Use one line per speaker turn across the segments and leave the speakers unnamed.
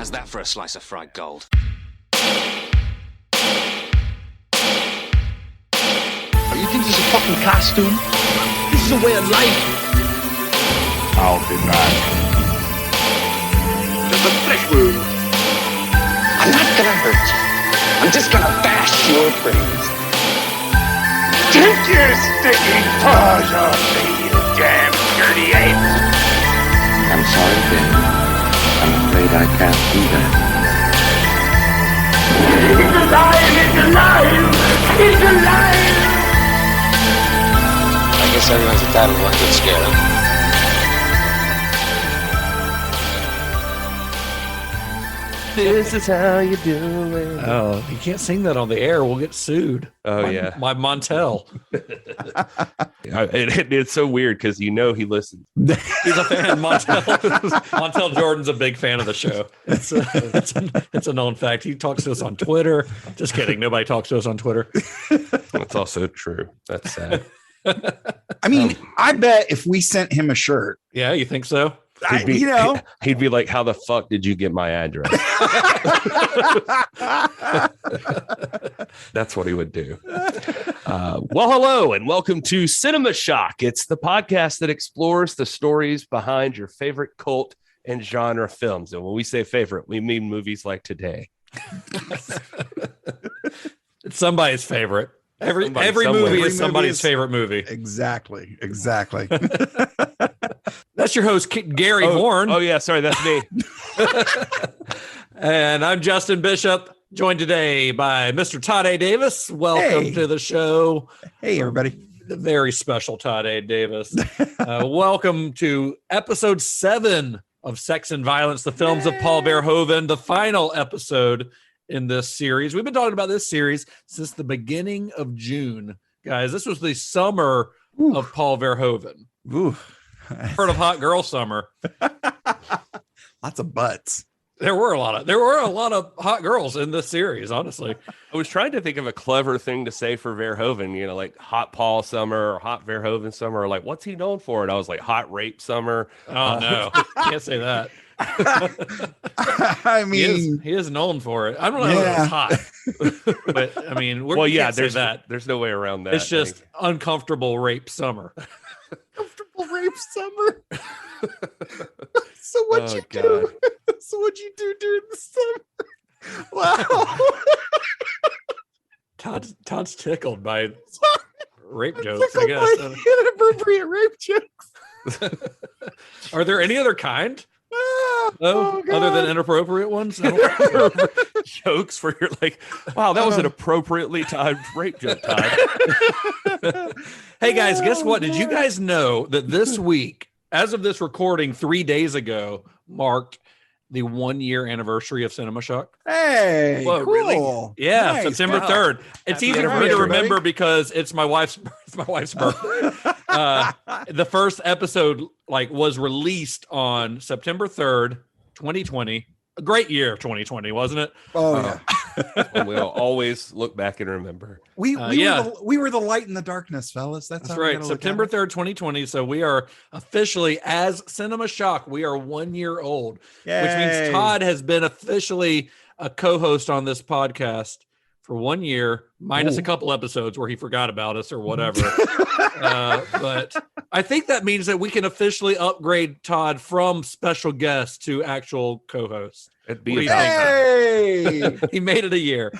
How's that for a slice of fried gold?
You think this is a fucking costume? This is a way of life.
I'll be back.
There's a fresh wound. I'm not gonna hurt you. I'm just gonna bash your brains.
Take your sticking paws off me, you damn dirty ape!
I'm sorry, Dave. I'm afraid I can't do that.
It's alive! It's alive! It's alive!
I guess everyone's entitled to one good scare, huh?
This is how you do it.
Oh, you can't sing that on the air. We'll get sued.
Oh, yeah.
My Montel.
It's so weird because he listens.
He's a fan. Montel Jordan's a big fan of the show. It's a known fact. He talks to us on Twitter. Just kidding. Nobody talks to us on Twitter.
That's also true. That's sad.
I mean, I bet if we sent him a shirt,
Yeah, you think so?
He'd be like, how the fuck did you get my address? That's what he would do. Well, hello, and welcome to Cinema Shock. It's the podcast that explores the stories behind your favorite cult and genre films. And when we say favorite, we mean movies like today.
It's somebody's favorite. Every movie is somebody's favorite movie.
Exactly.
That's your host, Gary Horn.
Oh, yeah. Sorry, that's me.
And I'm Justin Bishop, joined today by Mr. Todd A. Davis. Welcome to the show.
Hey, everybody.
The very special Todd A. Davis. Welcome to episode 7 of Sex and Violence, the films of Paul Verhoeven, the final episode in this series. We've been talking about this series since the beginning of June. Guys, this was the summer of Paul Verhoeven.
Ooh.
Heard of Hot Girl Summer.
Lots of butts.
There were a lot of hot girls in this series, honestly.
I was trying to think of a clever thing to say for Verhoeven, like Hot Paul Summer or Hot Verhoeven Summer, or like, what's he known for? And I was like, Hot Rape Summer.
Oh, no. Can't say that.
I mean,
he is known for it. I don't know if it's hot, but I mean,
there's no way around that.
It's just uncomfortable rape summer.
comfortable rape summer. So what'd you do? So what'd you do during the summer? Wow.
Todd's tickled by rape jokes, I guess.
Inappropriate rape jokes.
Are there any other kind?
Other
than inappropriate ones?
Jokes where you're like, wow, that was an appropriately timed rape joke, Todd.
Hey guys, guess what? Did you guys know that this week, as of this recording 3 days ago, marked the 1-year anniversary of Cinema Shock?
Hey,
whoa,
cool.
really?
Yeah,
Nice.
September 3rd. It's easy for me to remember because it's my wife's birthday. The first episode was released on September 3rd, 2020. A great year of 2020, wasn't it?
Oh yeah.
We'll always look back and remember.
We were the light in the darkness, fellas. That's
right. September 3rd, 2020. So we are officially, as Cinema Shock, we are 1 year old.
Yay.
Which means Todd has been officially a co-host on this podcast for 1 year, minus a couple episodes where he forgot about us or whatever. But I think that means that we can officially upgrade Todd from special guest to actual co-host.
It'd be
Hey!
He made it a year.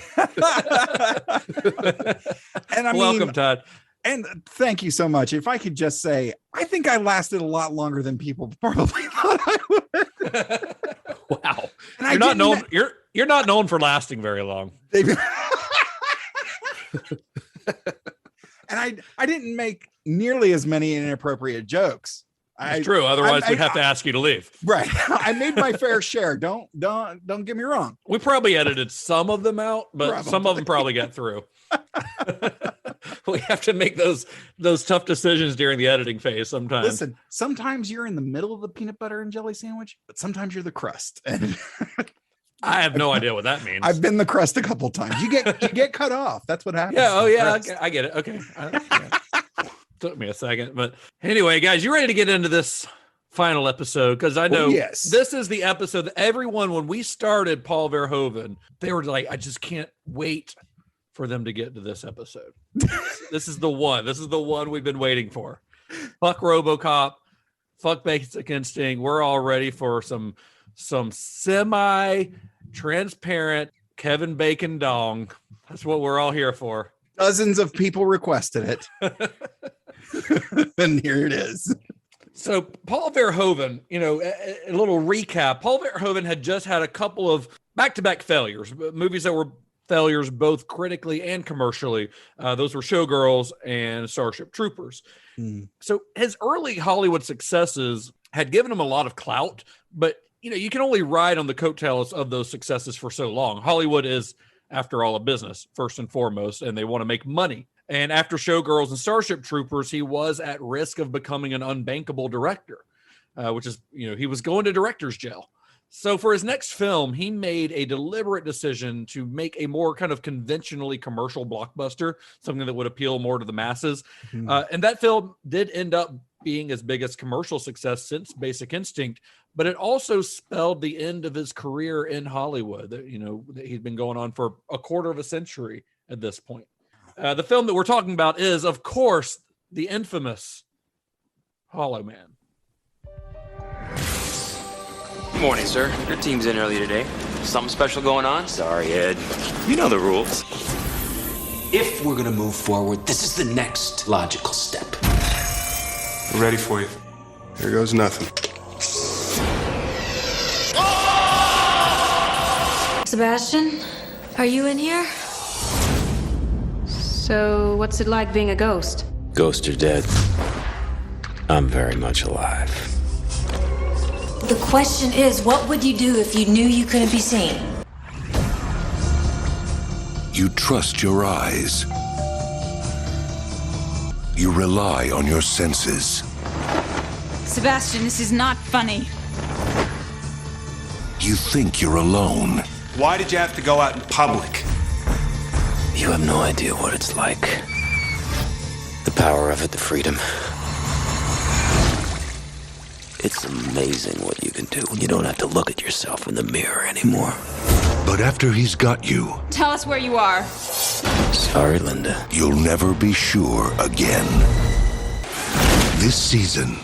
And
welcome, Todd.
And thank you so much. If I could just say, I think I lasted a lot longer than people probably thought I would.
Wow.
And
You're not known for lasting very long.
And I didn't make nearly as many inappropriate jokes.
It's true. Otherwise, we'd have to ask you to leave.
Right. I made my fair share. Don't get me wrong.
We probably edited some of them out, but some of them probably got through. We have to make those tough decisions during the editing phase sometimes.
Listen, sometimes you're in the middle of the peanut butter and jelly sandwich, but sometimes you're the crust. And
I have no idea what that means.
I've been the crust a couple times. You get cut off. That's what happens.
Yeah. Oh, yeah. I get it. Okay. Took me a second, but anyway, guys, you ready to get into this final episode, because I know
yes.
This is the episode that everyone, when we started Paul Verhoeven, they were like, I just can't wait for them to get to this episode. This is the one. This is the one we've been waiting for. Fuck RoboCop. Fuck Basic Instinct. We're all ready for some semi-transparent Kevin Bacon dong. That's what we're all here for.
Dozens of people requested it. And here it is.
So Paul Verhoeven, a little recap. Paul Verhoeven had just had a couple of back-to-back failures, movies that were failures both critically and commercially. Those were Showgirls and Starship Troopers. So his early Hollywood successes had given him a lot of clout, but you can only ride on the coattails of those successes for so long. Hollywood is, after all, a business first and foremost, and they want to make money. And after Showgirls and Starship Troopers, he was at risk of becoming an unbankable director, which is, he was going to director's jail. So for his next film, he made a deliberate decision to make a more kind of conventionally commercial blockbuster, something that would appeal more to the masses. And that film did end up being his biggest commercial success since Basic Instinct, but it also spelled the end of his career in Hollywood. That he'd been going on for a quarter of a century at this point. The film that we're talking about is, of course, the infamous Hollow Man.
Morning, sir. Your team's in early today. Something special going on? Sorry, Ed. You know the rules.
If we're gonna move forward, this is the next logical step.
I'm ready for you. Here goes nothing.
Sebastian, are you in here? So, what's it like being a ghost?
Ghosts are dead. I'm very much alive.
The question is, what would you do if you knew you couldn't be seen?
You trust your eyes. You rely on your senses.
Sebastian, this is not funny.
You think you're alone.
Why did you have to go out in public?
You have no idea what it's like. The power of it, the freedom. It's amazing what you can do when you don't have to look at yourself in the mirror anymore.
But after he's got you...
Tell us where you are.
Sorry, Linda.
You'll never be sure again. This season...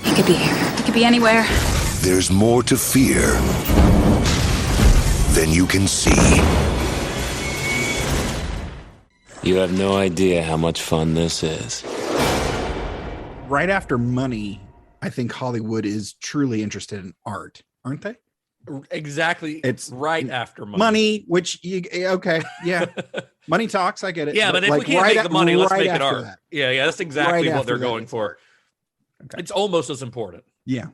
He could be here. He could be anywhere.
There's more to fear than you can see.
You have no idea how much fun this is.
Right after money, I think Hollywood is truly interested in art, aren't they?
Exactly.
It's
right after money.
Money, which okay, yeah. Money talks, I get it.
Yeah, but if we can't make the money, let's make it art.
That.
Yeah, that's exactly
Right
what they're
after that,
going for.
Okay.
It's almost as important.
Yeah.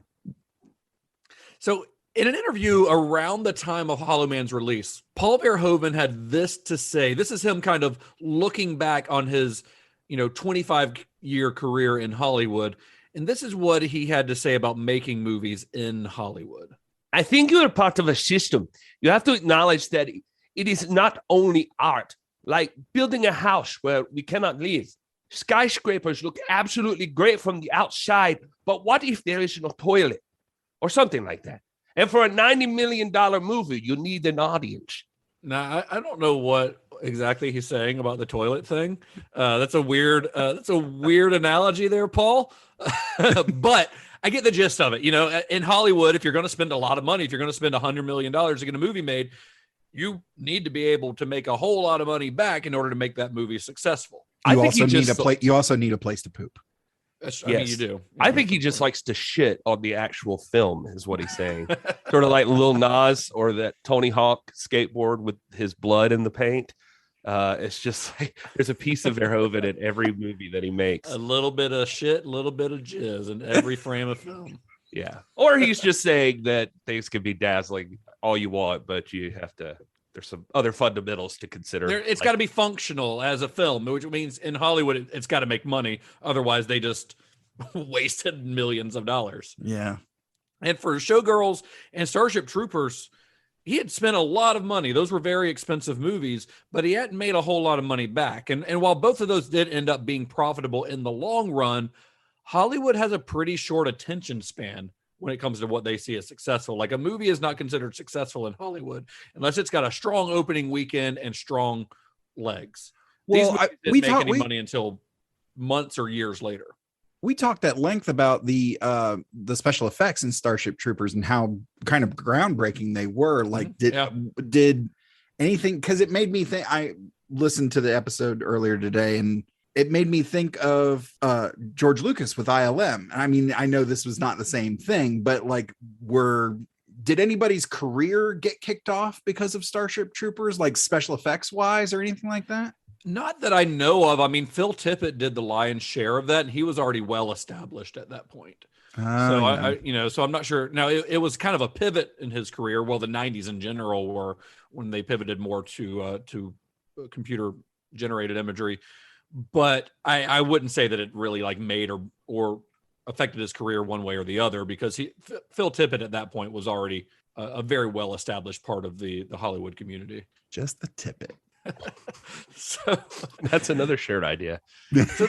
So in an interview around the time of Hollow Man's release, Paul Verhoeven had this to say. This is him kind of looking back on his, 25-year career in Hollywood. And this is what he had to say about making movies in Hollywood.
I think you're part of a system. You have to acknowledge that it is not only art, like building a house where we cannot live. Skyscrapers look absolutely great from the outside, but what if there is no toilet or something like that? And for a $90 million movie, you need an audience.
Now, I don't know what exactly he's saying about the toilet thing. That's a weird analogy there, Paul. But I get the gist of it. In Hollywood, if you're going to spend a lot of money, if you're going to spend $100 million to get a movie made, you need to be able to make a whole lot of money back in order to make that movie succsuccessful.
You also need a place to poop.
I mean, you do.
I think he just likes to shit on the actual film, is what he's saying. Sort of like Lil Nas or that Tony Hawk skateboard with his blood in the paint. It's just like there's a piece of Verhoeven in every movie that he makes.
A little bit of shit, a little bit of jizz in every frame of film.
Yeah. Or he's just saying that things can be dazzling all you want, but you have to. There's some other fundamentals to consider.
It's got to be functional as a film, which means in Hollywood, it's got to make money. Otherwise, they just wasted millions of dollars.
Yeah.
And for Showgirls and Starship Troopers, he had spent a lot of money. Those were very expensive movies, but he hadn't made a whole lot of money back. And while both of those did end up being profitable in the long run, Hollywood has a pretty short attention span when it comes to what they see as successful. Like a movie is not considered successful in Hollywood unless it's got a strong opening weekend and strong legs.
Well,
These movies didn't make any money until months or years later.
We talked at length about the special effects in Starship Troopers and how kind of groundbreaking they were. Like, did anything, because it made me think. I listened to the episode earlier today, and it made me think of George Lucas with ILM. I mean, I know this was not the same thing, but like, did anybody's career get kicked off because of Starship Troopers, like special effects wise or anything like that?
Not that I know of. I mean, Phil Tippett did the lion's share of that, and he was already well established at that point. So I'm not sure. Now, it was kind of a pivot in his career. Well, the 90s in general were when they pivoted more to computer generated imagery. But I wouldn't say that it really like made or affected his career one way or the other, because Phil Tippett at that point was already a very well established part of the Hollywood community.
Just the Tippett.
So
that's another shared idea.
So,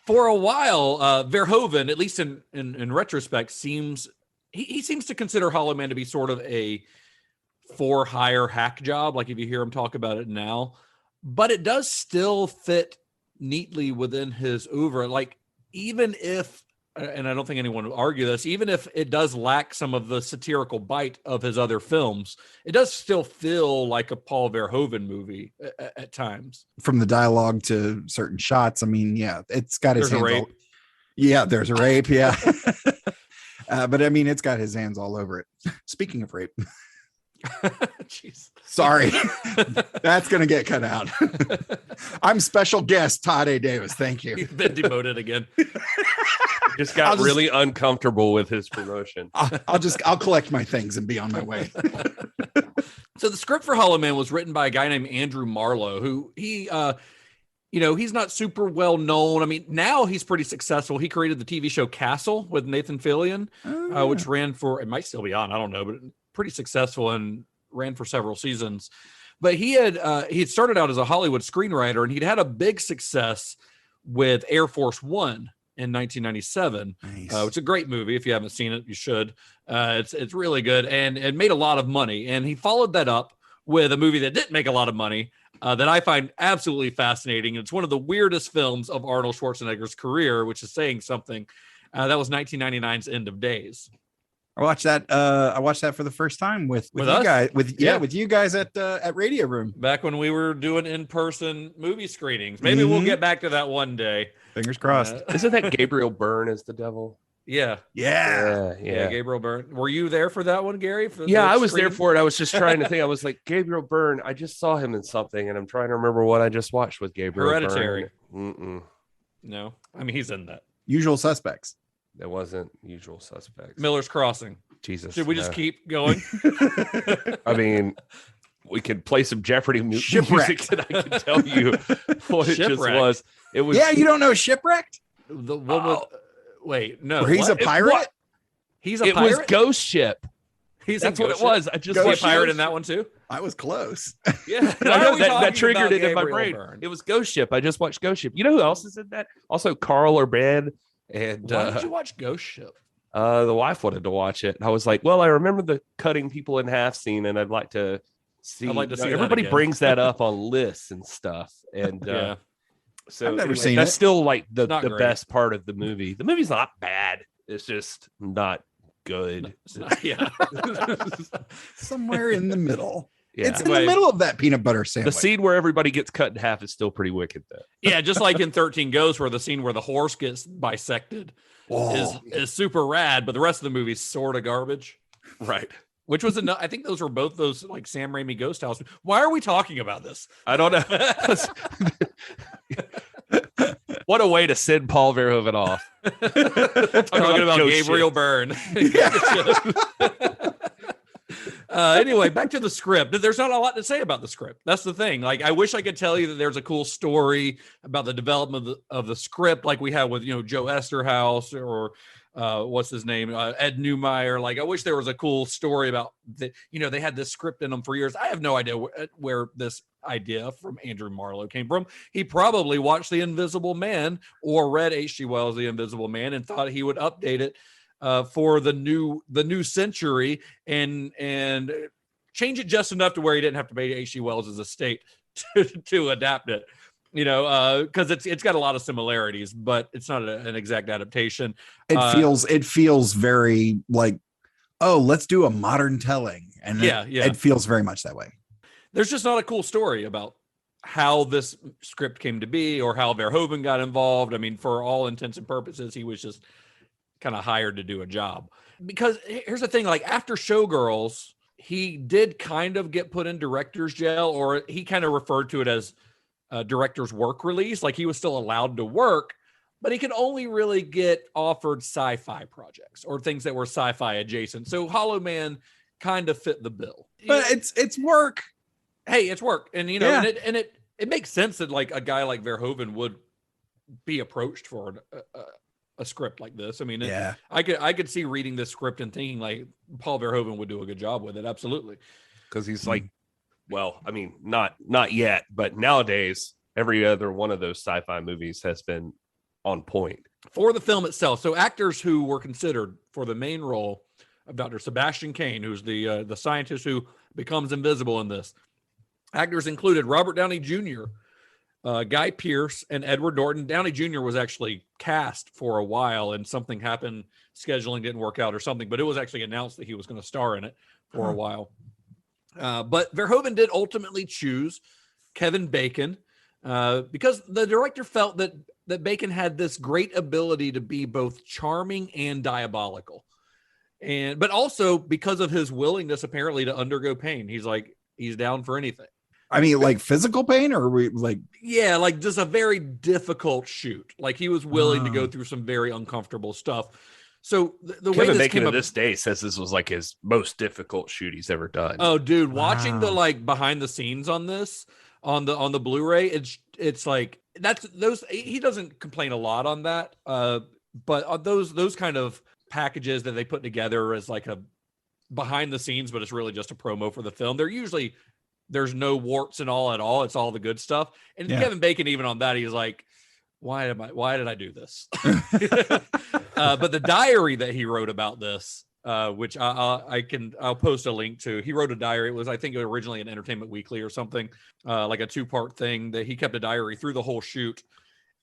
for a while, Verhoeven, at least in retrospect, seems to consider Hollow Man to be sort of a for-hire hack job. Like if you hear him talk about it now, but it does still fit neatly within his oeuvre. Like even if, and I don't think anyone would argue this, even if it does lack some of the satirical bite of his other films, it does still feel like a Paul Verhoeven movie at times.
From the dialogue to certain shots, I mean, yeah, it's got his
There's
hands
a rape.
Yeah, there's a rape, yeah. But I mean, it's got his hands all over it. Speaking of rape.
Jeez.
Sorry. That's going to get cut out. I'm special guest Todd A. Davis. Thank you.
You've been demoted again.
Just got really uncomfortable with his promotion.
I'll collect my things and be on my way.
So the script for Hollow Man was written by a guy named Andrew Marlowe, who he's not super well known. I mean, now he's pretty successful. He created the TV show Castle with Nathan Fillion, which ran for, it might still be on, I don't know, but pretty successful and ran for several seasons. But he had started out as a Hollywood screenwriter, and he'd had a big success with Air Force One in 1997. Nice. Which is a great movie. If you haven't seen it, you should. It's really good, and it made a lot of money. And he followed that up with a movie that didn't make a lot of money, that I find absolutely fascinating. It's one of the weirdest films of Arnold Schwarzenegger's career, which is saying something. That was 1999's End of Days.
I watched that. I watched that for the first time with you
us?
guys. With you guys at Radio Room
back when we were doing in-person movie screenings. Maybe we'll get back to that one day.
Fingers crossed.
Isn't that Gabriel Byrne as the devil?
Yeah. Gabriel Byrne. Were you there for that one, Gary?
I was there for it. I was just trying to think. I was like, Gabriel Byrne. I just saw him in something, and I'm trying to remember what I just watched with Gabriel
Hereditary.
Byrne.
No, I mean he's in that.
Usual Suspects.
That wasn't Usual Suspects.
Miller's Crossing.
Jesus.
Should we just keep going?
I mean, we could play some Jeopardy music that I can tell you what it just was. It was.
Yeah, you don't know Shipwrecked?
The one with. Wait, no.
Where he's a pirate?
He's a pirate?
It was Ghost Ship.
That's
what it was. I just
was a pirate in that one too.
I was close.
Yeah,
that triggered it in my brain. Byrne? It was Ghost Ship. I just watched Ghost Ship. You know who else is in that? Also, Carl Urban. And
why did you watch Ghost Ship?
The wife wanted to watch it, and I was like, "Well, I remember the cutting people in half scene, and I'd like to see." Everybody brings that up on lists and stuff, and so
I've never seen
that's
it.
Still like the best part of the movie. The movie's not bad; it's just not good.
Somewhere in the middle.
Yeah.
It's in the middle of that peanut butter sandwich.
The scene where everybody gets cut in half is still pretty wicked, though.
Yeah, just like in 13 Ghosts, where the scene where the horse gets bisected is super rad, but the rest of the movie is sort of garbage.
Right.
Which was enough. I think those were both those like Sam Raimi Ghost House. Why are we talking about this?
I don't know. What a way to send Paul Verhoeven off.
Talking about Gabriel Byrne. Anyway, back to the script. There's not a lot to say about the script. That's the thing. Like, I wish I could tell you that there's a cool story about the development of the script, like we have with Joe Esterhaus or what's his name, Ed Neumeyer. Like, I wish there was a cool story about that. They had this script in them for years. I have no idea where this idea from Andrew Marlowe came from. He probably watched The Invisible Man or read H.G. Wells' The Invisible Man and thought he would update it for the new century, and change it just enough to where he didn't have to pay H.G. Wells' estate to adapt it. Because it's got a lot of similarities, but it's not an exact adaptation.
It feels very like, oh, let's do a modern telling, and it feels very much that way.
There's just not a cool story about how this script came to be or how Verhoeven got involved. I mean, for all intents and purposes, he was just kind of hired to do a job. Because here's the thing, like after Showgirls, he did kind of get put in director's jail, or he kind of referred to it as director's work release. Like he was still allowed to work, but he could only really get offered sci-fi projects or things that were sci-fi adjacent. So Hollow Man kind of fit the bill.
But it's work.
Hey, it's work. And and it makes sense that like a guy like Verhoeven would be approached for a script like this. I mean, I could see reading this script and thinking like Paul Verhoeven would do a good job with it. Absolutely.
Because he's like, well, I mean, not yet, but nowadays every other one of those sci-fi movies has been on point
for the film itself. So actors who were considered for the main role of Dr. Sebastian Cain, who's the scientist who becomes invisible in this, actors included Robert Downey Jr., Guy Pearce, and Edward Norton. Downey Jr. was actually cast for a while, and something happened, scheduling didn't work out or something, but it was actually announced that he was going to star in it for a while. But Verhoeven did ultimately choose Kevin Bacon because the director felt that Bacon had this great ability to be both charming and diabolical. But also because of his willingness apparently to undergo pain. He's down for anything.
I mean, like physical pain, or like
just a very difficult shoot. Like he was willing to go through some very uncomfortable stuff. So the way
Kevin Bacon to this day says this was like his most difficult shoot he's ever done.
Oh, dude, watching the like behind the scenes on this on the Blu-ray, it's like he doesn't complain a lot on that. But those kind of packages that they put together as like a behind the scenes, but it's really just a promo for the film. There's no warts and all at all. It's all the good stuff. And Kevin Bacon, even on that, he's like, why did I do this? But the diary that he wrote about this, which I'll post a link to. He wrote a diary. It was, I think, originally an Entertainment Weekly or something, like a 2-part thing that he kept a diary through the whole shoot.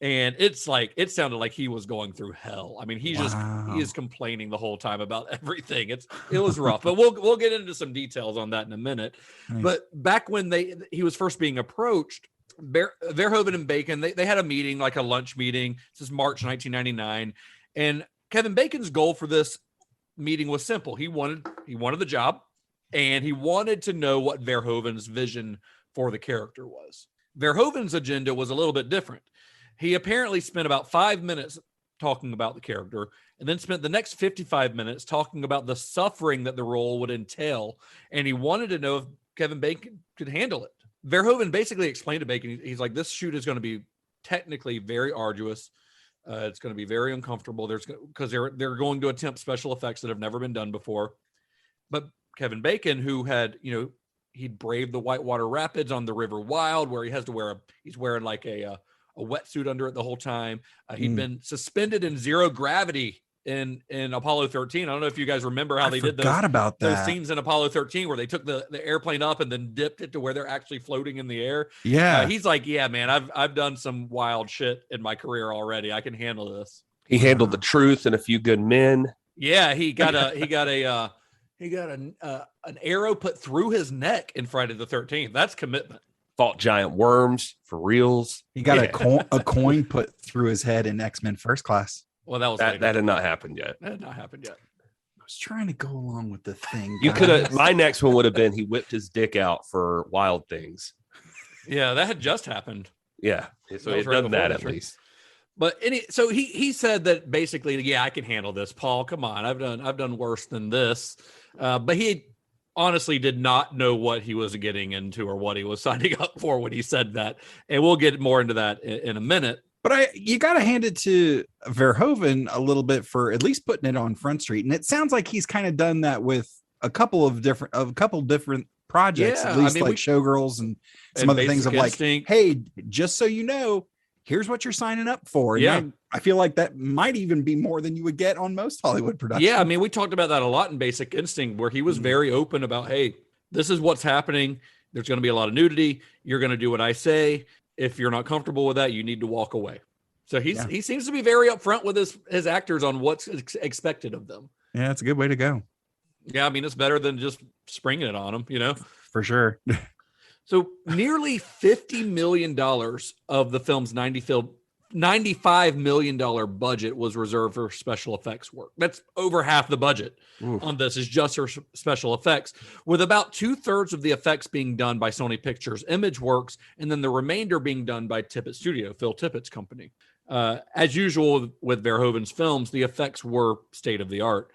And it's like, it sounded like he was going through hell. I mean, he is complaining the whole time about everything. It was rough, but we'll get into some details on that in a minute. Nice. But back when he was first being approached, Verhoeven and Bacon, they had a meeting, like a lunch meeting. This is March 1999. And Kevin Bacon's goal for this meeting was simple. He wanted the job, and he wanted to know what Verhoeven's vision for the character was. Verhoeven's agenda was a little bit different. He apparently spent about 5 minutes talking about the character and then spent the next 55 minutes talking about the suffering that the role would entail. And he wanted to know if Kevin Bacon could handle it. Verhoeven basically explained to Bacon, he's like, this shoot is going to be technically very arduous. It's going to be very uncomfortable. Because they're going to attempt special effects that have never been done before. But Kevin Bacon, who had, he'd braved the Whitewater Rapids on the River Wild, where he has to he's wearing like a wetsuit under it the whole time. He'd been suspended in zero gravity in Apollo 13. I don't know if you guys remember how they did those scenes in Apollo 13 where they took the airplane up and then dipped it to where they're actually floating in the air.
Yeah.
He's like, yeah, man, I've done some wild shit in my career already. I can handle this.
He handled the truth and A Few Good Men.
Yeah. He got an arrow put through his neck in Friday the 13th. That's commitment.
Fought giant worms for reals.
He got a coin put through his head in X-Men First Class.
Well,
that had not happened yet.
That had not happened yet.
I was trying to go along with the thing.
You could have. My next one would have been he whipped his dick out for Wild Things.
Yeah, that had just happened.
Yeah, so he'd done that at least.
But so he said that basically, yeah, I can handle this, Paul. Come on, I've done worse than this. But he honestly did not know what he was getting into or what he was signing up for when he said that. And we'll get more into that in a minute.
But you got to hand it to Verhoeven a little bit for at least putting it on Front Street. And it sounds like he's kind of done that with a couple different projects, at least like Showgirls and some other things of like, hey, just so you know, here's what you're signing up for. And
Yeah.
I feel like that might even be more than you would get on most Hollywood productions.
Yeah, I mean, we talked about that a lot in Basic Instinct, where he was very open about, hey, this is what's happening. There's going to be a lot of nudity. You're going to do what I say. If you're not comfortable with that, you need to walk away. So he seems to be very upfront with his actors on what's expected of them.
Yeah, it's a good way to go.
Yeah, I mean, it's better than just springing it on them, you know?
For sure.
So nearly $50 million of the film's $95 million budget was reserved for special effects work. That's over half the budget on this is just for special effects, with about 2/3 of the effects being done by Sony Pictures Imageworks, and then the remainder being done by Tippett Studio, Phil Tippett's company. As usual with Verhoeven's films, the effects were state of the art.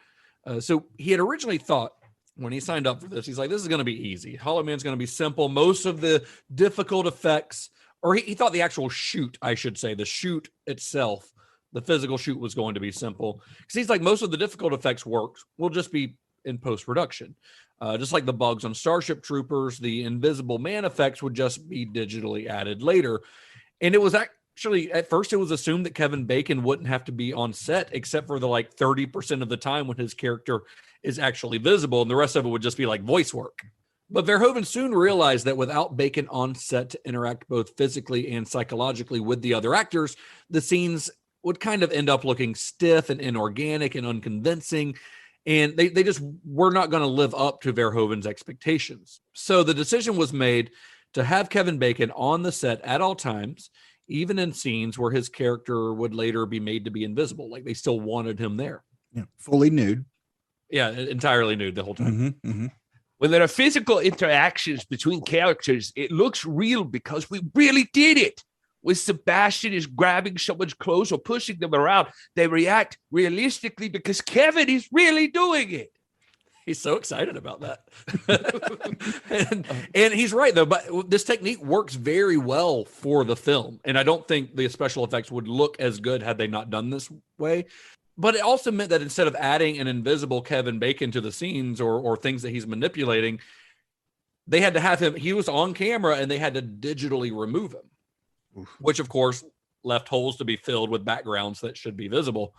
So he had originally thought, when he signed up for this, he's like, this is going to be easy. Hollow Man's going to be simple. Most of the difficult effects, or he thought the actual shoot, I should say, the shoot itself, the physical shoot was going to be simple. Because he's like, most of the difficult effects work will just be in post-production. Just like the bugs on Starship Troopers, the Invisible Man effects would just be digitally added later. And it was actually, at first, it was assumed that Kevin Bacon wouldn't have to be on set, except for the 30% of the time when his character is actually visible, and the rest of it would just be like voice work. But Verhoeven soon realized that without Bacon on set to interact both physically and psychologically with the other actors, the scenes would kind of end up looking stiff and inorganic and unconvincing, and they just were not going to live up to Verhoeven's expectations. So the decision was made to have Kevin Bacon on the set at all times, even in scenes where his character would later be made to be invisible. Like, they still wanted him there.
Yeah, fully nude.
Yeah, entirely nude the whole time.
When there are physical interactions between characters, it looks real because we really did it. When Sebastian is grabbing someone's clothes or pushing them around, they react realistically because Kevin is really doing it.
He's so excited about that. and he's right, though. But this technique works very well for the film. And I don't think the special effects would look as good had they not done this way. But it also meant that instead of adding an invisible Kevin Bacon to the scenes or things that he's manipulating, they had to have him. He was on camera and they had to digitally remove him, which, of course, left holes to be filled with backgrounds that should be visible.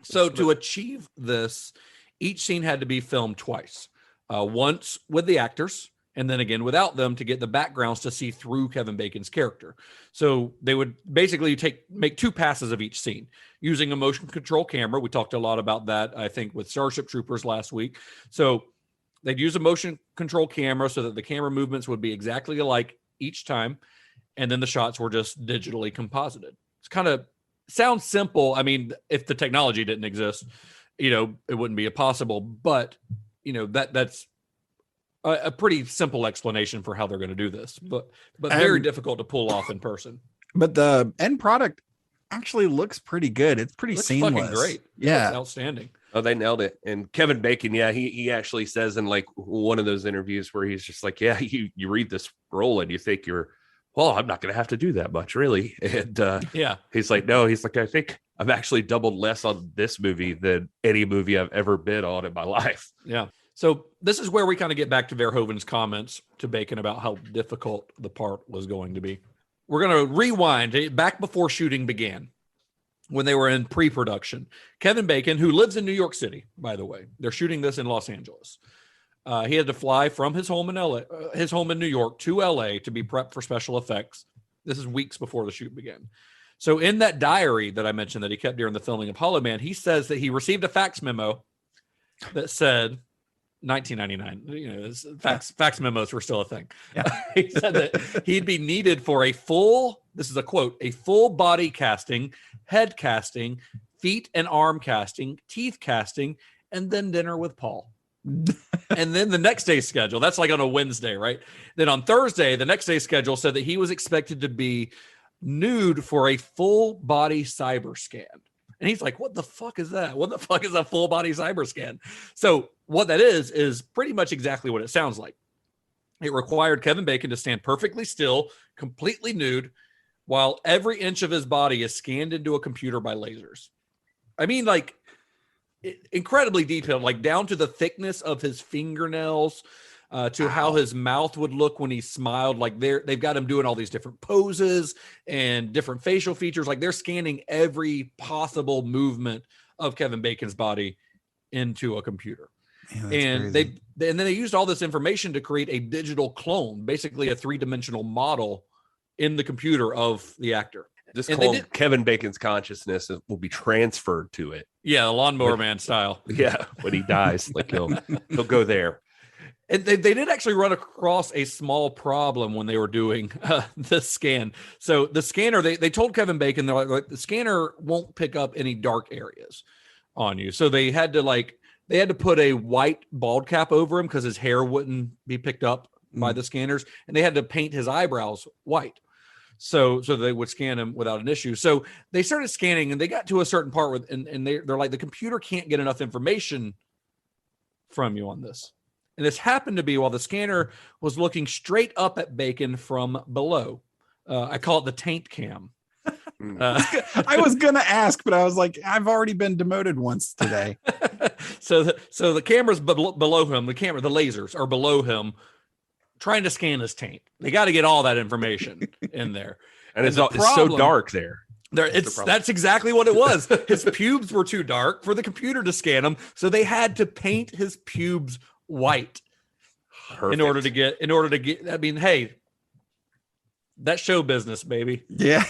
So to achieve this, each scene had to be filmed twice, once with the actors and then again without them, to get the backgrounds to see through Kevin Bacon's character. So they would basically make 2 passes of each scene using a motion control camera. We talked a lot about that, I think, with Starship Troopers last week. So they'd use a motion control camera so that the camera movements would be exactly alike each time. And then the shots were just digitally composited. It's kind of sounds simple. I mean, if the technology didn't exist, it wouldn't be possible. But, that's a pretty simple explanation for how they're going to do this, but very difficult to pull off in person.
But the end product actually looks pretty good. It's pretty seamless.
Fucking great.
Yeah.
It's outstanding.
Oh, they nailed it. And Kevin Bacon, he actually says in one of those interviews where he's just like, yeah, you read this role and you think I'm not going to have to do that much, really. And he's like, no, he's like, I think I've actually doubled less on this movie than any movie I've ever been on in my life.
Yeah. So this is where we kind of get back to Verhoeven's comments to Bacon about how difficult the part was going to be. We're going to rewind back before shooting began, when they were in pre-production. Kevin Bacon, who lives in New York City, by the way, they're shooting this in Los Angeles. He had to fly from his home in New York to LA to be prepped for special effects. This is weeks before the shoot began. So in that diary that I mentioned that he kept during the filming of Hollow Man, he says that he received a fax memo that said 1999, fax memos were still a thing. Yeah. He said that he'd be needed for this is a quote, a full body casting, head casting, feet and arm casting, teeth casting, and then dinner with Paul. And then the next day's schedule, that's like on a Wednesday, right? Then on Thursday, the next day's schedule said that he was expected to be nude for a full body cyber scan. And he's like, what the fuck is that? What the fuck is a full body cyber scan? So what that is pretty much exactly what it sounds like. It required Kevin Bacon to stand perfectly still, completely nude, while every inch of his body is scanned into a computer by lasers. I mean, incredibly detailed, down to the thickness of his fingernails, to how his mouth would look when he smiled. Like they've got him doing all these different poses and different facial features. Like they're scanning every possible movement of Kevin Bacon's body into a computer. Man, and then they used all this information to create a digital clone, basically a 3-dimensional model in the computer of the actor.
Just called Kevin Bacon's consciousness will be transferred to it.
Yeah, the Lawnmower Man style.
Yeah, when he dies, like he'll go there.
And they did actually run across a small problem when they were doing the scan. So the scanner, they told Kevin Bacon, they're like, the scanner won't pick up any dark areas on you. So they had to put a white bald cap over him because his hair wouldn't be picked up by the scanners, and they had to paint his eyebrows white. So they would scan him without an issue. So they started scanning, and they got to a certain part with, and they're like, the computer can't get enough information from you on this. And this happened to be while the scanner was looking straight up at Bacon from below. I call it the taint cam.
I was gonna ask, but I was like, I've already been demoted once today.
So the camera's below him. The lasers are below him, trying to scan his taint. They got to get all that information in there.
And it's so dark there.
That's exactly what it was. His pubes were too dark for the computer to scan them, so they had to paint his pubes white.
Perfect.
in order to get. I mean, hey, that's show business, baby.
Yeah.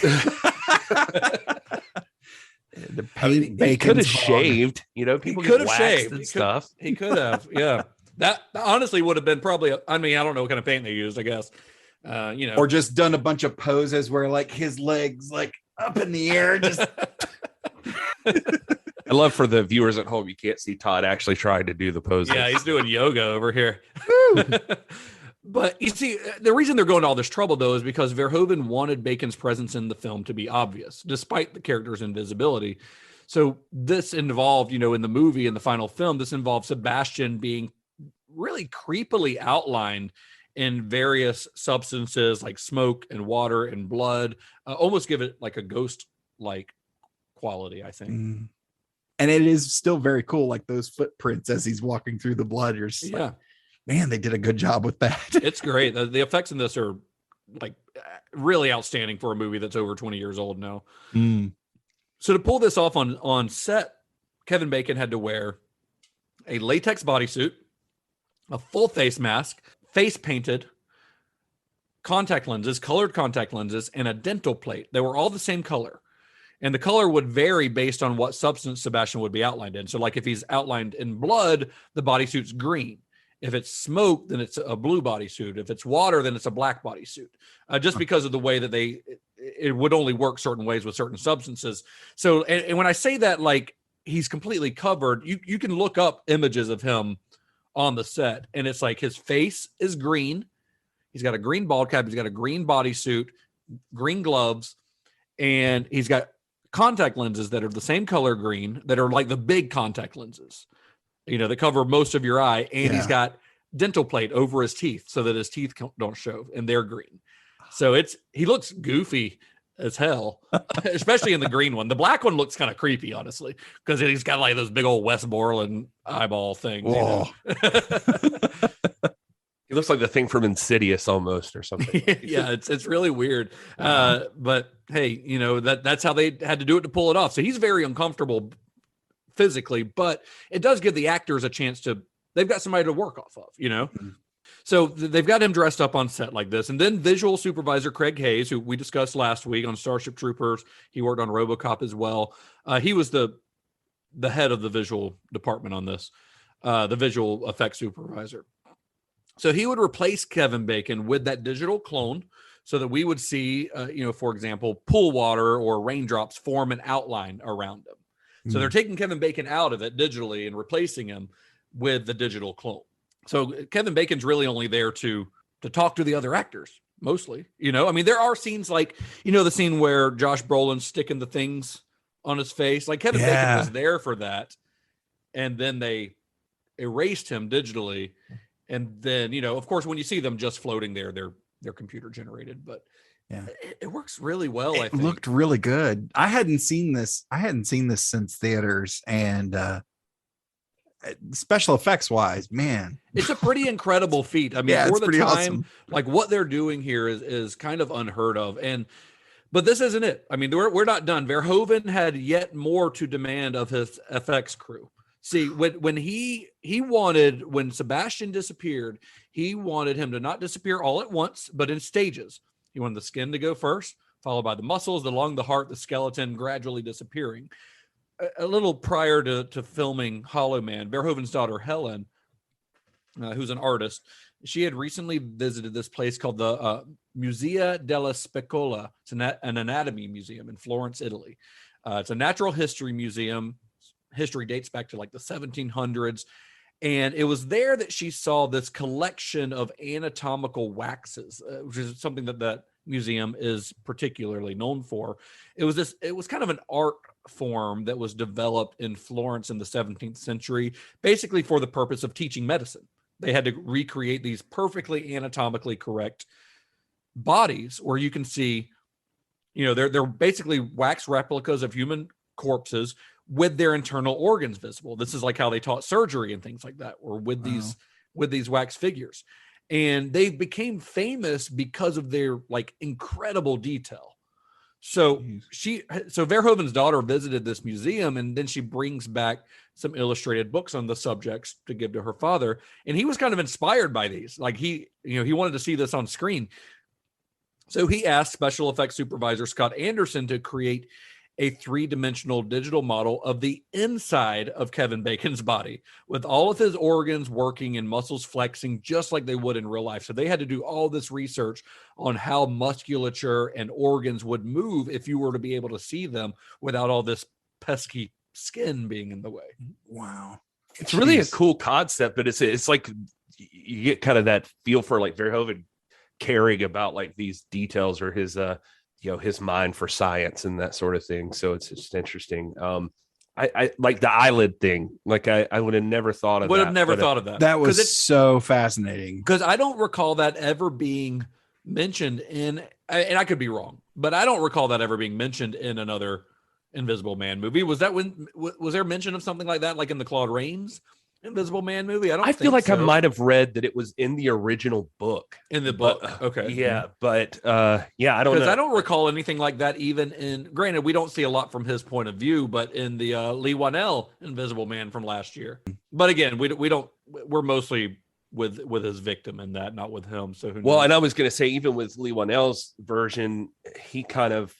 The paint Bacon
could have shaved. People could have shaved and stuff.
He could have. Yeah. That honestly would have been probably, I don't know what kind of paint they used, I guess.
Or just done a bunch of poses where like his legs like up in the air. Just
I love for the viewers at home, you can't see Todd actually trying to do the poses.
Yeah, he's doing yoga over here. But you see, the reason they're going to all this trouble, though, is because Verhoeven wanted Bacon's presence in the film to be obvious, despite the character's invisibility. So this involved, in the movie, in the final film, this involved Sebastian being really creepily outlined in various substances like smoke and water and blood, almost give it like a ghost-like quality, I think.
And it is still very cool, like those footprints as he's walking through the blood. You're just like, man, they did a good job with that.
It's great. The effects in this are like really outstanding for a movie that's over 20 years old now. So to pull this off on set, Kevin Bacon had to wear a latex bodysuit, a full face mask, face painted, colored contact lenses, and a dental plate. They were all the same color. And the color would vary based on what substance Sebastian would be outlined in. So like if he's outlined in blood, the bodysuit's green. If it's smoke, then it's a blue bodysuit. If it's water, then it's a black bodysuit. Just because of the way that it would only work certain ways with certain substances. So, and when I say that, like he's completely covered, you can look up images of him on the set, and it's like his face is green. He's got a green bald cap. He's got a green bodysuit, green gloves, and he's got contact lenses that are the same color green, that are like the big contact lenses, that cover most of your eye. And he's got dental plate over his teeth so that his teeth don't show, and they're green. So he looks goofy as hell, especially in the green one. The black one looks kind of creepy, honestly, because he's got like those big old Westmoreland eyeball things.
He looks like the thing from Insidious almost, or something.
Yeah, it's really weird. But hey, that's how they had to do it to pull it off. So he's very uncomfortable physically, but it does give the actors a chance they've got somebody to work off of, So they've got him dressed up on set like this. And then visual supervisor Craig Hayes, who we discussed last week on Starship Troopers, he worked on RoboCop as well. He was the head of the visual department on this, the visual effects supervisor. So he would replace Kevin Bacon with that digital clone so that we would see, for example, pool water or raindrops form an outline around him. So they're taking Kevin Bacon out of it digitally and replacing him with the digital clone. So Kevin Bacon's really only there to talk to the other actors, mostly. There are scenes like, the scene where Josh Brolin's sticking the things on his face. Like Kevin Bacon was there for that. And then they erased him digitally. And then, of course, when you see them just floating there, they're computer generated. But it works really well. I think
it looked really good. I hadn't seen this since theaters, and special effects wise, man,
it's a pretty incredible feat. I mean,
Yeah,
for
it's
the
pretty
time,
awesome.
like what they're doing here is kind of unheard of. But this isn't it. I mean, we're not done. Verhoeven had yet more to demand of his FX crew. See, when when Sebastian disappeared, he wanted him to not disappear all at once, but in stages. He wanted the skin to go first, followed by the muscles, the lung, the heart, the skeleton, gradually disappearing. A little prior to filming Hollow Man, Verhoeven's daughter Helen, who's an artist, she had recently visited this place called the Musea della Specola. It's an anatomy museum in Florence, Italy. It's a natural history museum. History dates back to like the 1700s. And it was there that she saw this collection of anatomical waxes, which is something that museum is particularly known for. It was kind of an art form that was developed in Florence in the 17th century, basically for the purpose of teaching medicine. They had to recreate these perfectly anatomically correct bodies where you can see, they're basically wax replicas of human corpses with their internal organs visible. This is like how they taught surgery and things like that, or with these wax figures. And they became famous because of their like incredible detail. So Verhoeven's daughter visited this museum, and then she brings back some illustrated books on the subjects to give to her father. And he was kind of inspired by these. Like he wanted to see this on screen. So he asked special effects supervisor Scott Anderson to create a 3-dimensional digital model of the inside of Kevin Bacon's body, with all of his organs working and muscles flexing just like they would in real life. So they had to do all this research on how musculature and organs would move if you were to be able to see them without all this pesky skin being in the way.
Wow.
It's really a cool concept, but it's like you get kind of that feel for like Verhoeven caring about like these details, or his his mind for science and that sort of thing. So it's just interesting. I like the eyelid thing. Like I would have never thought of that.
Would have never thought of that.
That was so fascinating.
Because I don't recall that ever being mentioned in, and I could be wrong, but I don't recall that ever being mentioned in another Invisible Man movie. Was there mention of something like that, like in the Claude Rains Invisible Man movie? I
feel like I might have read that it was in the original book.
In the book, okay.
Yeah, but I don't know.
Because I don't recall anything like that even in, granted, we don't see a lot from his point of view, but in the Lee Wanell Invisible Man from last year. But again, we're mostly with his victim in that, not with him. So who knows?
Well, and I was going to say, even with Lee Wanell's version, he kind of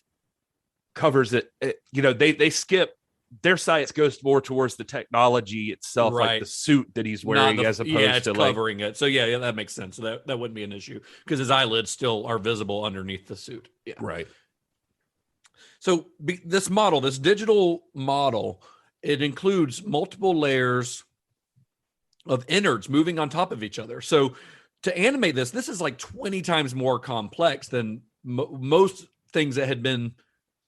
covers it. They skip. Their science goes more towards the technology itself,
right,
like the suit that he's wearing, as opposed to
covering it. So yeah, that makes sense. So that wouldn't be an issue because his eyelids still are visible underneath the suit. Yeah,
right.
So this digital model, it includes multiple layers of innards moving on top of each other. So to animate this is like 20 times more complex than most things that had been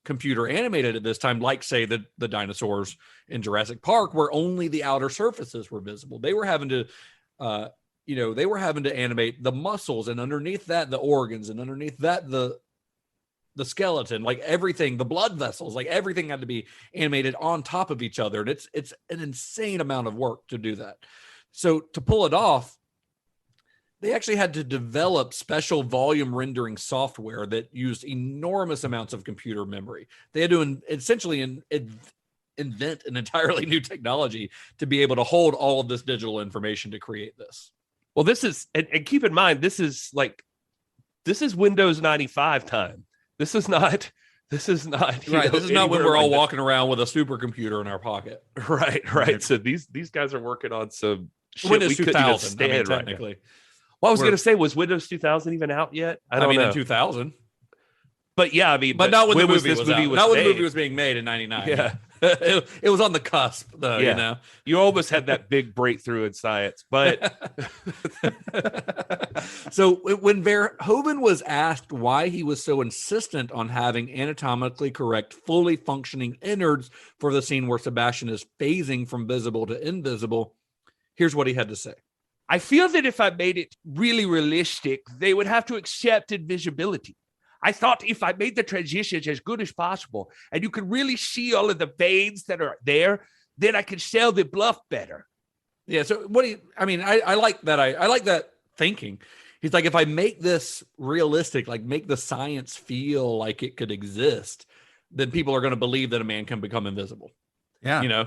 computer animated at this time, like say the dinosaurs in Jurassic Park, where only the outer surfaces were visible. They were having to animate the muscles, and underneath that the organs, and underneath that the skeleton, like everything, the blood vessels, like everything had to be animated on top of each other. And it's an insane amount of work to do that. So to pull it off, they actually had to develop special volume rendering software that used enormous amounts of computer memory. They had to essentially invent an entirely new technology to be able to hold all of this digital information to create this.
Well, this is, and keep in mind, this is Windows 95 time. This is not
right. This is not when we're all walking around with a supercomputer in our pocket.
Right. So these guys are working on some shit
Windows
we couldn't even
2000,
stand
technically.
Right now. Well, I was going to say, was Windows 2000 even out yet? I don't know.
In 2000.
But yeah,
but not when the movie was out. Not when the movie
made.
was being made in 99.
Yeah.
It was on the cusp, though,
yeah. You almost had that big breakthrough in science. But
so when Verhoeven was asked why he was so insistent on having anatomically correct, fully functioning innards for the scene where Sebastian is phasing from visible to invisible, here's what he had to say.
I feel that if I made it really realistic, they would have to accept invisibility. I thought if I made the transitions as good as possible and you could really see all of the veins that are there, then I could sell the bluff better.
Yeah. So what do you, I mean, I like that. I like that thinking. He's like, if I make this realistic, like make the science feel like it could exist, then people are going to believe that a man can become invisible.
Yeah.
You know?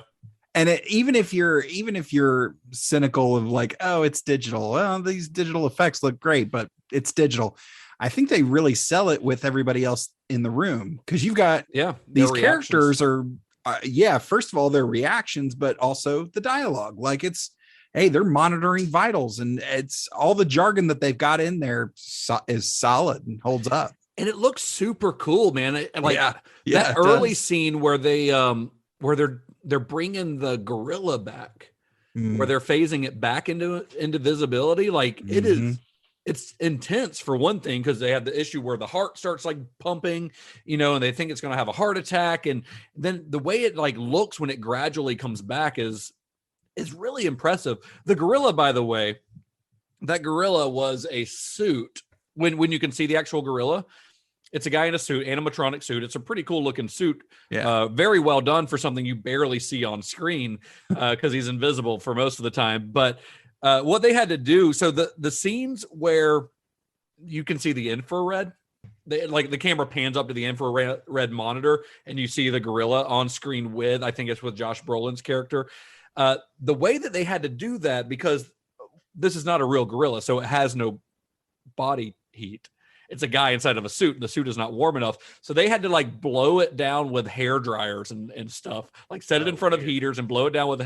And even if you're cynical of like, oh, it's digital. Well, these digital effects look great, but it's digital. I think they really sell it with everybody else in the room. Cause you've got, these characters are, first of all, their reactions, but also the dialogue. Like hey, they're monitoring vitals, and it's all the jargon that they've got in there is solid and holds up.
And it looks super cool, man. That
it
early
does.
scene where where they're bringing the gorilla back, where they're phasing it back into visibility. Like it's intense for one thing, because they have the issue where the heart starts like pumping, and they think it's going to have a heart attack. And then the way it like looks when it gradually comes back is really impressive. The gorilla, by the way, that gorilla was a suit. When you can see the actual gorilla, it's a guy in a suit, animatronic suit. It's a pretty cool looking suit.
Yeah.
Very well done for something you barely see on screen, because he's invisible for most of the time. But what they had to do, so the scenes where you can see the infrared, the camera pans up to the infrared monitor and you see the gorilla on screen I think it's with Josh Brolin's character. The way that they had to do that, because this is not a real gorilla, so it has no body heat. It's a guy inside of a suit, and the suit is not warm enough. So they had to like blow it down with hair dryers and stuff, like set it in front of heaters and blow it down with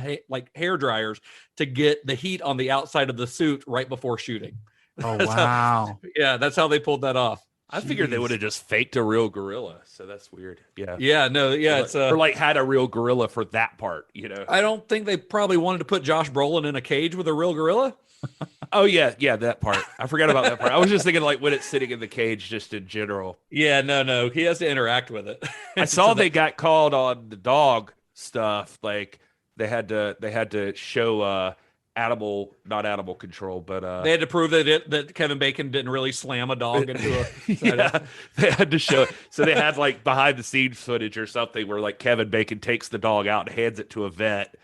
hair dryers to get the heat on the outside of the suit right before shooting.
Oh, wow.
That's how they pulled that off.
I figured they would have just faked a real gorilla, so that's weird. Yeah.
Yeah, no, yeah,
or,
it's
or like had a real gorilla for that part,
I don't think they probably wanted to put Josh Brolin in a cage with a real gorilla.
Oh yeah, that part. I forgot about that part. I was just thinking like when it's sitting in the cage, just in general.
Yeah, no, he has to interact with it.
I saw they got called on the dog stuff. Like they had to show not animal control, but
they had to prove that Kevin Bacon didn't really slam a dog into a
they had to show it. So they had like behind the scenes footage or something where like Kevin Bacon takes the dog out and hands it to a vet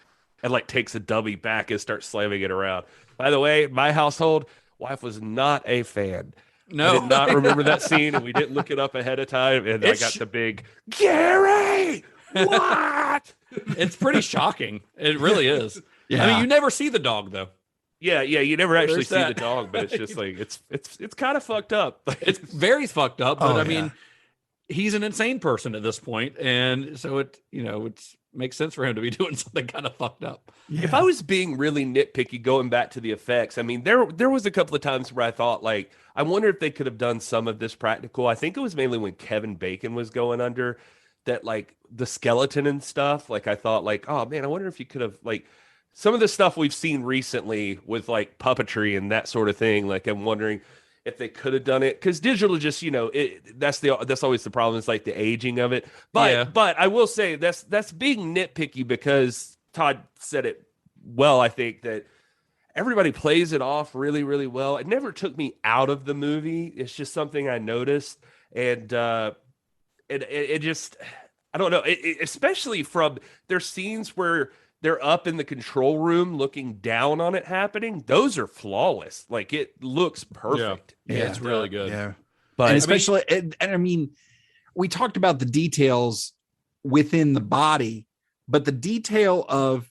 and like takes a dummy back and starts slamming it around. By the way, my household, wife was not a fan.
No,
I did not remember that scene, and we didn't look it up ahead of time. And I got the big Gary. What?
It's pretty shocking. It really is.
Yeah.
I mean, you never see the dog though.
Yeah. You never actually see the dog, but it's just like it's kind of fucked up.
It's very fucked up. But I mean, he's an insane person at this point, and so it makes sense for him to be doing something kind of fucked up.
Yeah. If I was being really nitpicky, going back to the effects, I mean, there was a couple of times where I thought, like, I wonder if they could have done some of this practical. I think it was mainly when Kevin Bacon was going under that, like, the skeleton and stuff. Like, I thought, like, oh, man, I wonder if you could have, like, some of the stuff we've seen recently with, like, puppetry and that sort of thing. Like, I'm wondering if they could have done it, because digital just, that's always the problem. It's like the aging of it. But I will say that's being nitpicky, because Todd said it well. I think that everybody plays it off really, really well. It never took me out of the movie. It's just something I noticed, and it just, I don't know. Especially from their scenes where they're up in the control room looking down on it happening. Those are flawless. Like, it looks perfect.
Yeah, it's really good.
Yeah.
But
and especially, I mean, we talked about the details within the body, but the detail of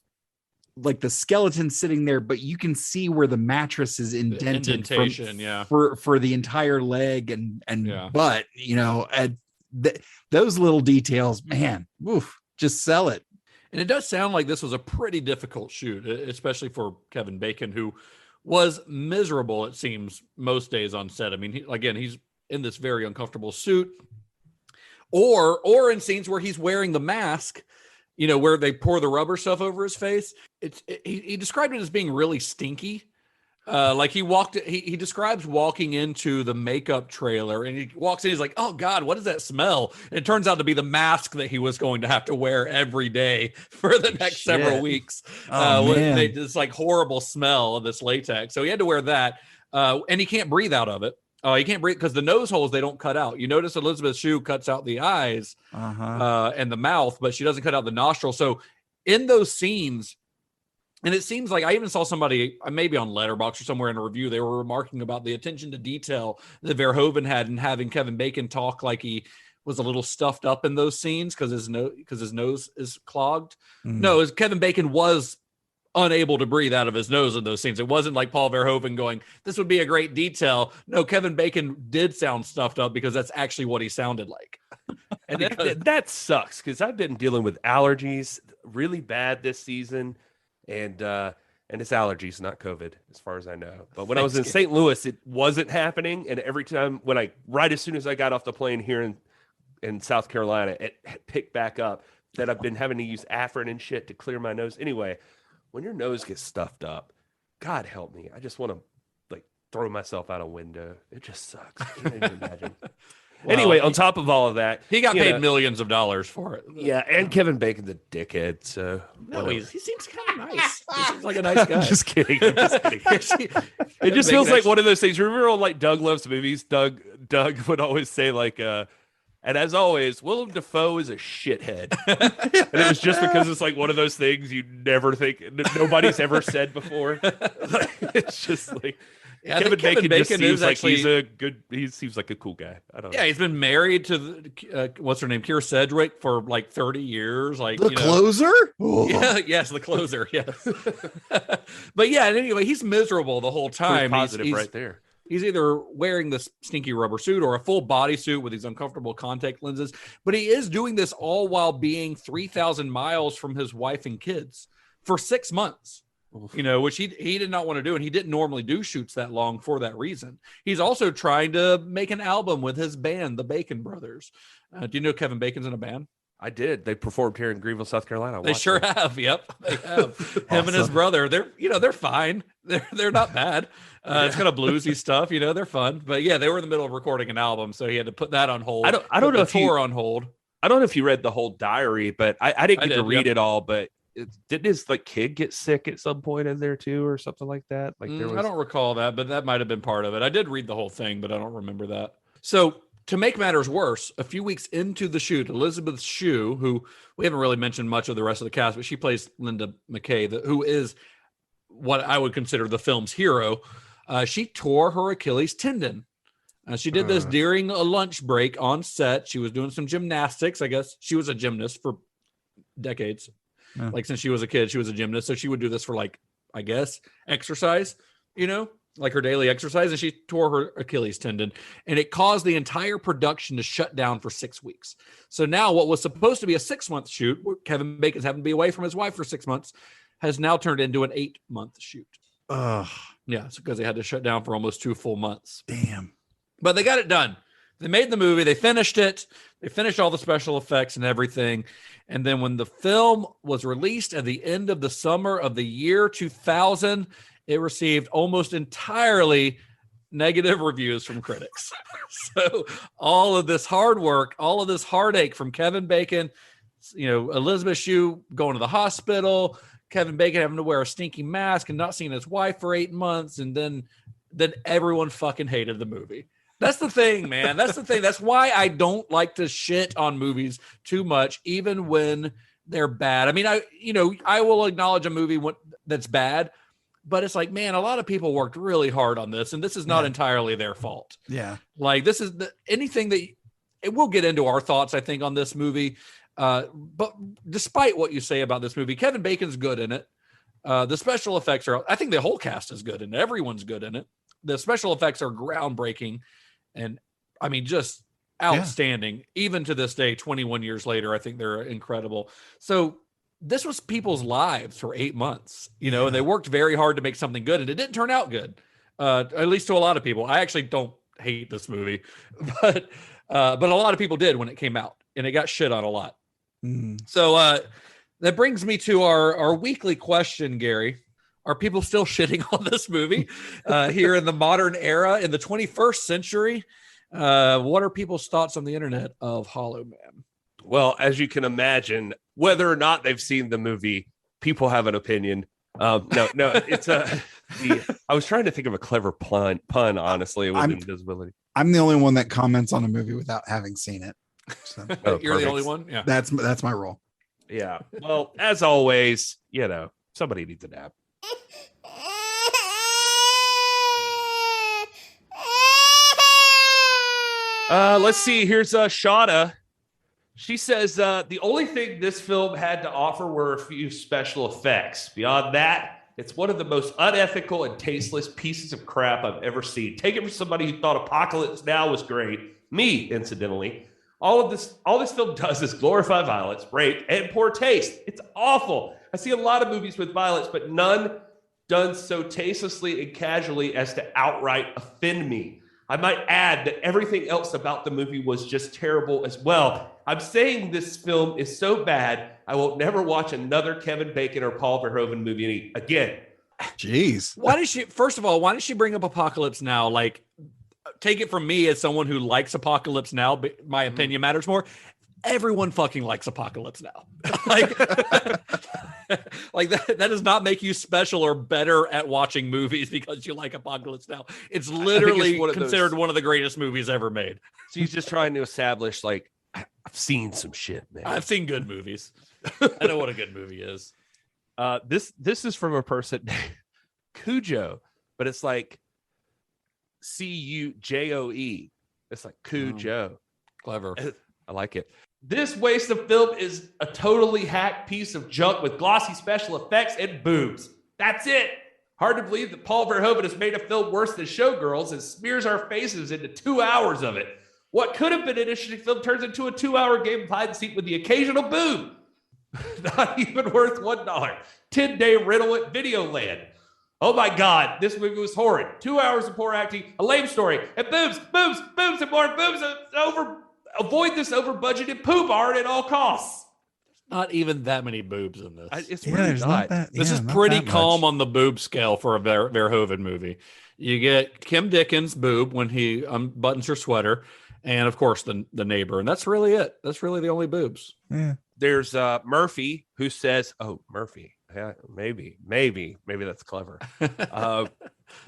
like the skeleton sitting there, but you can see where the mattress is indented for the entire leg and butt, and those little details, man, just sell it.
And it does sound like this was a pretty difficult shoot, especially for Kevin Bacon, who was miserable, it seems, most days on set. I mean, he's in this very uncomfortable suit, or in scenes where he's wearing the mask, where they pour the rubber stuff over his face. He described it as being really stinky. Like he describes walking into the makeup trailer, and he walks in, he's like, oh God, what is that smell? And it turns out to be the mask that he was going to have to wear every day for the next several weeks. This like horrible smell of this latex. So he had to wear that. And he can't breathe out of it. He can't breathe because the nose holes, they don't cut out. You notice Elizabeth Shue cuts out the eyes and the mouth, but she doesn't cut out the nostril. So in those scenes, And it seems like I even saw somebody, maybe on Letterboxd or somewhere in a review, they were remarking about the attention to detail that Verhoeven had in having Kevin Bacon talk like he was a little stuffed up in those scenes because his nose is clogged. No, Kevin Bacon was unable to breathe out of his nose in those scenes. It wasn't like Paul Verhoeven going, this would be a great detail. No, Kevin Bacon did sound stuffed up because that's actually what he sounded like.
And that sucks because I've been dealing with allergies really bad this season. And it's allergies, not COVID, as far as I know. But when I was in St. Louis, it wasn't happening. And every time right as soon as I got off the plane here in South Carolina, it picked back up that I've been having to use Afrin and shit to clear my nose. Anyway, when your nose gets stuffed up, God help me. I just want to throw myself out a window. It just sucks. I can't even imagine. Well, anyway, on top of all of that,
he got paid millions of dollars for it.
Yeah, and Kevin Bacon's a dickhead. So
no, he seems kind of nice. He seems like a nice guy.
Just kidding. It just feels like one of those things. Remember on Doug Loves Movies? Doug would always say and as always, Willem Dafoe is a shithead. And it was just because it's one of those things you never think nobody's ever said before. It's just
yeah,
Kevin Bacon just seems like he seems like a cool guy. I don't know.
Yeah, he's been married to what's her name, Keira Sedgwick, for 30 years.
Closer?
Yeah, yes, the closer. Yes. But yeah, anyway, he's miserable the whole time.
Pretty positive right there.
He's either wearing this stinky rubber suit or a full bodysuit with these uncomfortable contact lenses. But he is doing this all while being 3,000 miles from his wife and kids for 6 months. Which he did not want to do, and he didn't normally do shoots that long for that reason. He's also trying to make an album with his band, the Bacon Brothers. Do you know Kevin Bacon's in a band?
I did. They performed here in Greenville, South Carolina.
They sure have. Yep, they have. Him and his brother. They're fine. They're not bad. It's kind of bluesy stuff. They're fun. But yeah, they were in the middle of recording an album, so he had to put that on hold.
I don't know if
tour on hold.
I don't know if you read the whole diary, but I didn't get to read it all. But didn't his kid get sick at some point in there too, or something like that? I
don't recall that, but that might have been part of it. I did read the whole thing, but I don't remember that. So to make matters worse, a few weeks into the shoot, Elizabeth Shue, who we haven't really mentioned much of the rest of the cast, but she plays Linda McKay, who is what I would consider the film's hero. She tore her Achilles tendon. She did this during a lunch break on set. She was doing some gymnastics. I guess she was a gymnast for decades. Since she was a kid, she was a gymnast. So she would do this for I guess, exercise, her daily exercise. And she tore her Achilles tendon, and it caused the entire production to shut down for 6 weeks. So now what was supposed to be a 6-month shoot, where Kevin Bacon's having to be away from his wife for 6 months, has now turned into an 8-month shoot. Yeah, it's because they had to shut down for almost 2 full months.
Damn.
But they got it done. They made the movie. They finished it. They finished all the special effects and everything. And then when the film was released at the end of the summer of the year 2000, it received almost entirely negative reviews from critics. So all of this hard work, all of this heartache from Kevin Bacon, Elizabeth Shue going to the hospital, Kevin Bacon having to wear a stinky mask and not seeing his wife for 8 months. And then everyone fucking hated the movie. That's the thing, man. That's the thing. That's why I don't like to shit on movies too much, even when they're bad. I mean, I will acknowledge a movie that's bad, but it's man, a lot of people worked really hard on this, and this is not entirely their fault.
Yeah.
This is anything that we'll get into our thoughts, I think, on this movie. But despite what you say about this movie, Kevin Bacon's good in it. The special effects I think the whole cast is good, and everyone's good in it. The special effects are groundbreaking. And I mean, just outstanding. Even to this day, 21 years later, I think they're incredible. So this was people's lives for 8 months, and they worked very hard to make something good, and it didn't turn out good. At least to a lot of people. I actually don't hate this movie, but a lot of people did when it came out, and it got shit on a lot. So that brings me to our weekly question, Gary. Are people still shitting on this movie here in the modern era, in the 21st century? What are people's thoughts on the internet of Hollow Man?
Well, as you can imagine, whether or not they've seen the movie, people have an opinion. No, it's I was trying to think of a clever pun, honestly, with invisibility.
I'm the only one that comments on a movie without having seen it. So.
You're the only one? Yeah.
That's my role.
Yeah. Well, as always, Somebody needs a nap. Let's see. Here's Shauna. She says the only thing this film had to offer were a few special effects. Beyond that, it's one of the most unethical and tasteless pieces of crap I've ever seen. Take it from somebody who thought Apocalypse Now was great. Me, incidentally. All this film does is glorify violence, rape, and poor taste. It's awful. I see a lot of movies with violence, but none done so tastelessly and casually as to outright offend me. I might add that everything else about the movie was just terrible as well. I'm saying this film is so bad, I will never watch another Kevin Bacon or Paul Verhoeven movie again.
Jeez.
Why did she bring up Apocalypse Now? Like, take it from me as someone who likes Apocalypse Now, but my opinion matters more. Everyone fucking likes Apocalypse Now. Like that does not make you special or better at watching movies because you like Apocalypse Now. It's literally considered one of the greatest movies ever made.
She's just trying to establish, like, I've seen some shit, man.
I've seen good movies. I know what a good movie is.
This is from a person named Cujo, but it's like Cujoe. It's like Cujo.
Clever.
I like it. This waste of film is a totally hacked piece of junk with glossy special effects and boobs. That's it. Hard to believe that Paul Verhoeven has made a film worse than Showgirls and smears our faces into 2 hours of it. What could have been an interesting film turns into a 2-hour game of hide and seek with the occasional boob. Not even worth $1. 10-day rental at Videoland. Oh my God, this movie was horrid. 2 hours of poor acting, a lame story, and boobs, and more boobs. Avoid this over-budgeted poop art at all costs.
Not even that many boobs in this.
It's really not.
This is pretty calm on the boob scale for a Verhoeven movie. You get Kim Dickens' boob when he unbuttons her sweater, and of course the neighbor, and that's really it. That's really the only boobs.
Yeah.
There's Murphy who says, "Oh, Murphy, yeah, maybe that's clever."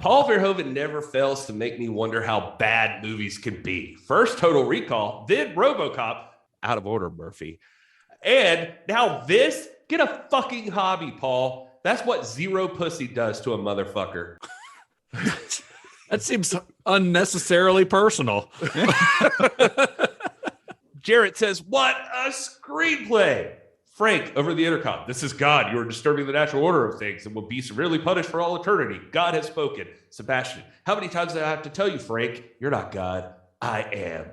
Paul Verhoeven never fails to make me wonder how bad movies can be. First Total Recall, then RoboCop. Out of order, Murphy. And now this? Get a fucking hobby, Paul. That's what zero pussy does to a motherfucker.
That seems unnecessarily personal.
Jarrett says, what a screenplay. Frank, over the intercom, this is God. You are disturbing the natural order of things and will be severely punished for all eternity. God has spoken. Sebastian, how many times do I have to tell you, Frank? You're not God. I am.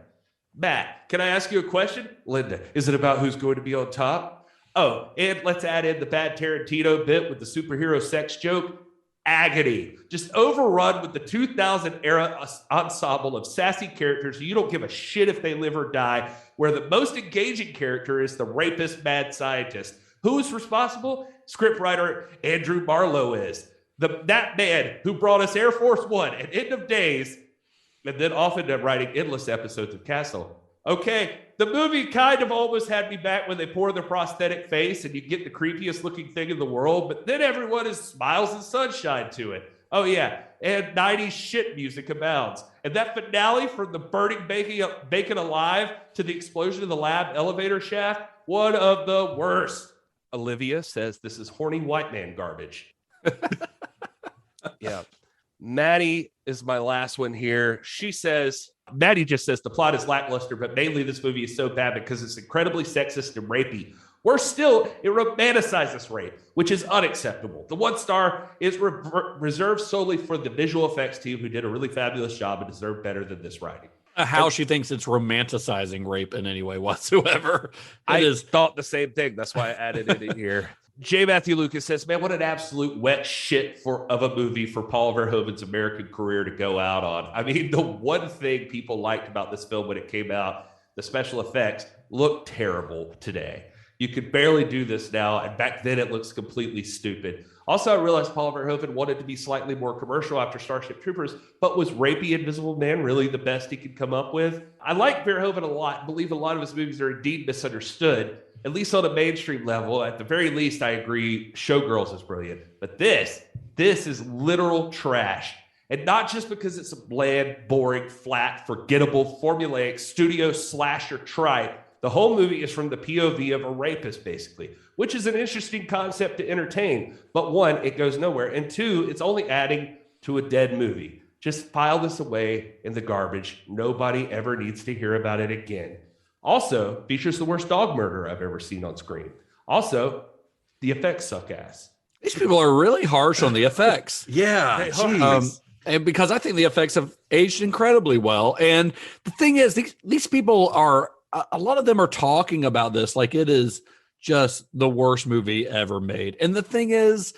Matt, can I ask you a question? Linda, is it about who's going to be on top? Oh, and let's add in the bad Tarantino bit with the superhero sex joke. Agony. Just overrun with the 2000 era ensemble of sassy characters who you don't give a shit if they live or die, where the most engaging character is the rapist mad scientist. Who is responsible? Scriptwriter Andrew Marlowe is. That man who brought us Air Force One and End of Days, and then off into writing endless episodes of Castle. Okay, the movie kind of almost had me back when they pour the prosthetic face and you get the creepiest looking thing in the world, but then everyone is smiles and sunshine to it. Oh yeah, and 90s shit music abounds. And that finale from the burning bacon alive to the explosion of the lab elevator shaft, one of the worst. Olivia says this is horny white man garbage. Yeah. Maddie is my last one here. She says, Maddie just says the plot is lackluster, but mainly this movie is so bad because it's incredibly sexist and rapey. Worse still, it romanticizes rape, which is unacceptable. The 1 star is reserved solely for the visual effects team who did a really fabulous job and deserve better than this writing.
How she thinks it's romanticizing rape in any way whatsoever.
I thought the same thing. That's why I added it in here. J. Matthew Lucas says, man, what an absolute wet shit of a movie for Paul Verhoeven's American career to go out on. I mean, the one thing people liked about this film when it came out, the special effects, looked terrible today. You could barely do this now, and back then it looks completely stupid. Also, I realized Paul Verhoeven wanted to be slightly more commercial after Starship Troopers, but was rapey Invisible Man really the best he could come up with? I like Verhoeven a lot, and believe a lot of his movies are indeed misunderstood, at least on a mainstream level. At the very least, I agree Showgirls is brilliant. But this is literal trash. And not just because it's a bland, boring, flat, forgettable, formulaic studio slasher tripe. The whole movie is from the POV of a rapist, basically, which is an interesting concept to entertain. But one, it goes nowhere. And two, it's only adding to a dead movie. Just file this away in the garbage. Nobody ever needs to hear about it again. Also, features the worst dog murder I've ever seen on screen. Also, the effects suck ass.
These people are really harsh on the effects.
Yeah.
And because I think the effects have aged incredibly well. And the thing is, these people are, a lot of them are talking about this like it is just the worst movie ever made. And the thing is,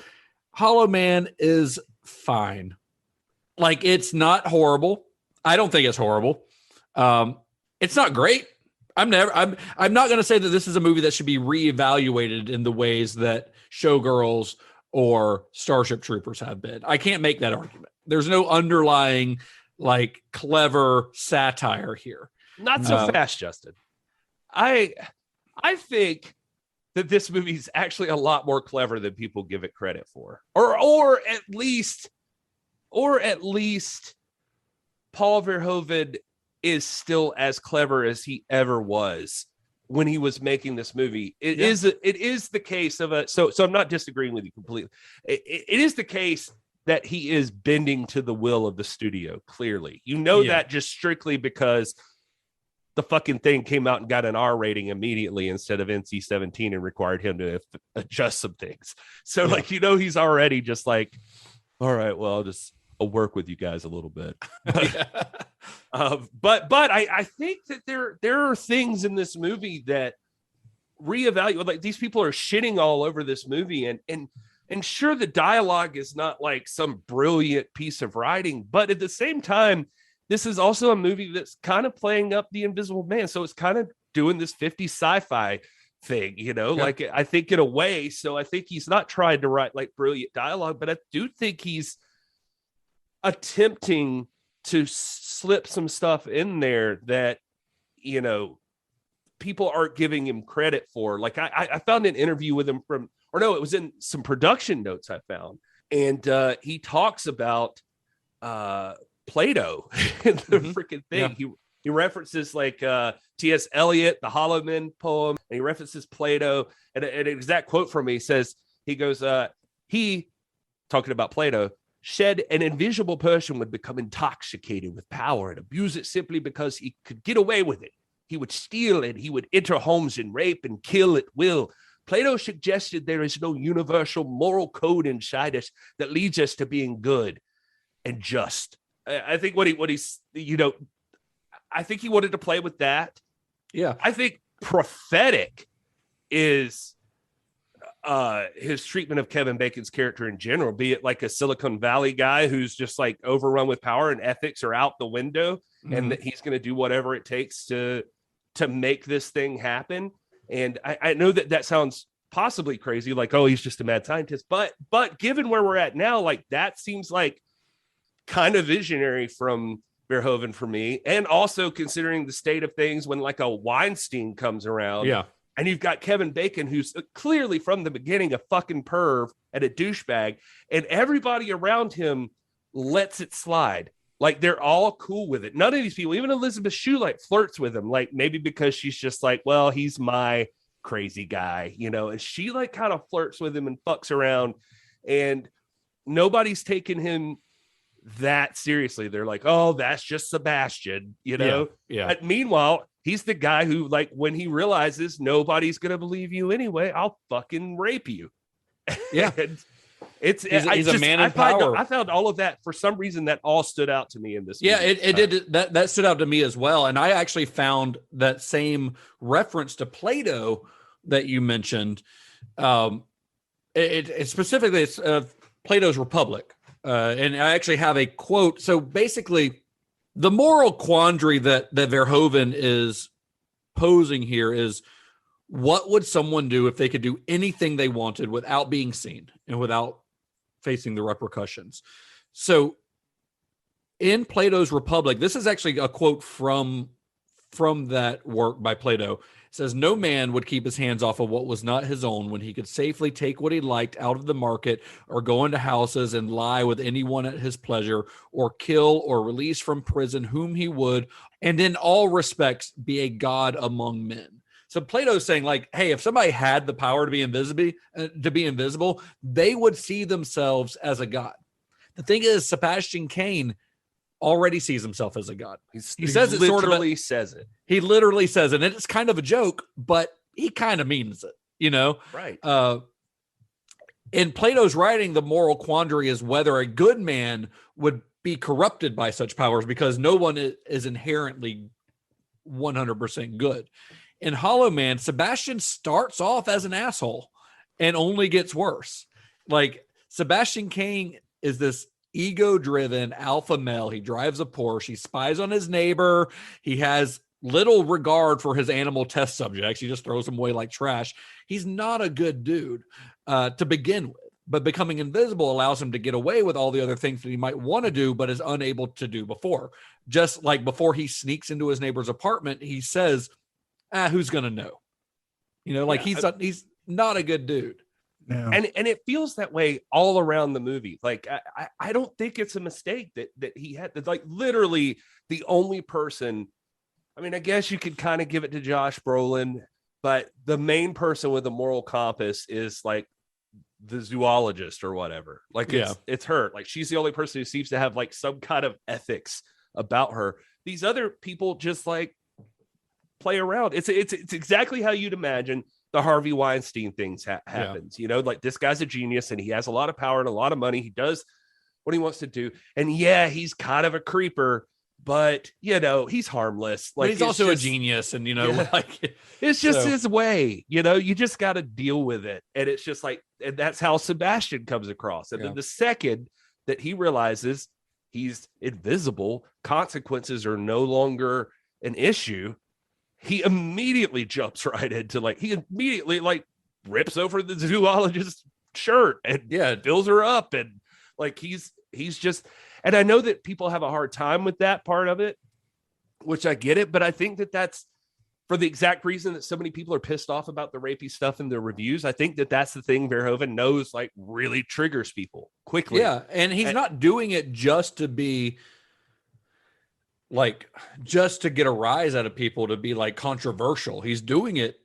Hollow Man is fine. Like, it's not horrible. I don't think it's horrible. It's not great. I'm not going to say that this is a movie that should be reevaluated in the ways that Showgirls or Starship Troopers have been. I can't make that argument. There's no underlying, like, clever satire here.
Not so fast, Justin. I think that this movie is actually a lot more clever than people give it credit for, or at least Paul Verhoeven is still as clever as he ever was when he was making this movie. It is the case of so I'm not disagreeing with you completely. It is the case that he is bending to the will of the studio. Clearly, that just strictly because the fucking thing came out and got an R rating immediately instead of NC-17 and required him to adjust some things. So he's already just like, all right, well, I'll work with you guys a little bit. But I think that there are things in this movie that reevaluate. Like, these people are shitting all over this movie, and sure, the dialogue is not like some brilliant piece of writing, but at the same time, this is also a movie that's kind of playing up the Invisible Man. So it's kind of doing this 50s sci-fi thing, like, I think in a way. So I think he's not trying to write like brilliant dialogue, but I do think he's attempting to slip some stuff in there that, people aren't giving him credit for. Like, I found an interview with him it was in some production notes I found. And he talks about Plato in the freaking thing. Yeah. He references like T.S. Eliot, the Hollow Men poem, and he references Plato. And an exact quote from me says, he goes, he, talking about Plato, said an invisible person would become intoxicated with power and abuse it simply because he could get away with it. He would steal and he would enter homes and rape and kill at will. Plato suggested there is no universal moral code inside us that leads us to being good and just. I think I think he wanted to play with that.
Yeah.
I think prophetic is his treatment of Kevin Bacon's character in general, be it like a Silicon Valley guy who's just like overrun with power and ethics are out the window, and that he's going to do whatever it takes to make this thing happen. And I know that sounds possibly crazy, like, oh, he's just a mad scientist, but given where we're at now, like, that seems like kind of visionary from Verhoeven for me. And also considering the state of things when like a Weinstein comes around.
Yeah.
And you've got Kevin Bacon, who's clearly from the beginning a fucking perv and a douchebag, and everybody around him lets it slide. Like, they're all cool with it. None of these people, even Elizabeth Shue, like, flirts with him, like, maybe because she's just like, well, he's my crazy guy, and she like kind of flirts with him and fucks around, and nobody's taking him that seriously. They're like, oh, that's just Sebastian,
Yeah.
But meanwhile, he's the guy who, like, when he realizes nobody's gonna believe you anyway, I'll fucking rape you.
Yeah.
He's
a man in power.
I found all of that, for some reason, that all stood out to me in this movie.
Yeah, it did. That stood out to me as well. And I actually found that same reference to Plato that you mentioned. It specifically, it's Plato's Republic. And I actually have a quote. So basically, the moral quandary that Verhoeven is posing here is, what would someone do if they could do anything they wanted without being seen and without facing the repercussions? So in Plato's Republic, this is actually a quote from that work by Plato. It says, no man would keep his hands off of what was not his own when he could safely take what he liked out of the market, or go into houses and lie with anyone at his pleasure, or kill or release from prison whom he would, and in all respects be a god among men. So Plato's saying like, hey, if somebody had the power to be invisible, they would see themselves as a god. The thing is, Sebastian Cain already sees himself as a god. He says it
literally says it.
He literally says it, and it's kind of a joke, but he kind of means it, you know?
Right.
In Plato's writing, the moral quandary is whether a good man would be corrupted by such powers, because no one is inherently 100% good. In Hollow Man, Sebastian starts off as an asshole and only gets worse. Like, Sebastian Cain is this ego-driven alpha male. He drives a Porsche. He spies on his neighbor. He has little regard for his animal test subjects. He just throws them away like trash. He's not a good dude to begin with, but becoming invisible allows him to get away with all the other things that he might want to do, but is unable to do before. Just like before he sneaks into his neighbor's apartment, he says, who's going to know? You know, like he's not a good dude.
No. And it feels that way all around the movie. Like, I don't think it's a mistake that he had, like, literally the only person. I mean, I guess you could kind of give it to Josh Brolin, but the main person with a moral compass is like the zoologist or whatever. Like, it's her. Like, she's the only person who seems to have like some kind of ethics about her. These other people just like play around. It's exactly how you'd imagine the Harvey Weinstein things happens. You know, like, this guy's a genius and he has a lot of power and a lot of money. He does what he wants to do. And yeah, he's kind of a creeper, but you know, he's harmless. Like,
but he's also a genius, and you know, like,
it's just his way. You know, you just got to deal with it. And it's just like, and that's how Sebastian comes across. And then the second that he realizes he's invisible, consequences are no longer an issue, he immediately jumps right into rips over the zoologist's shirt and fills her up. And like, he's just, and I know that people have a hard time with that part of it, which I get it, but I think that that's for the exact reason that so many people are pissed off about the rapey stuff in their reviews. I think that that's the thing Verhoeven knows, like, really triggers people quickly.
Yeah. And he's not doing it just to be like, just to get a rise out of people, to be like controversial. He's doing it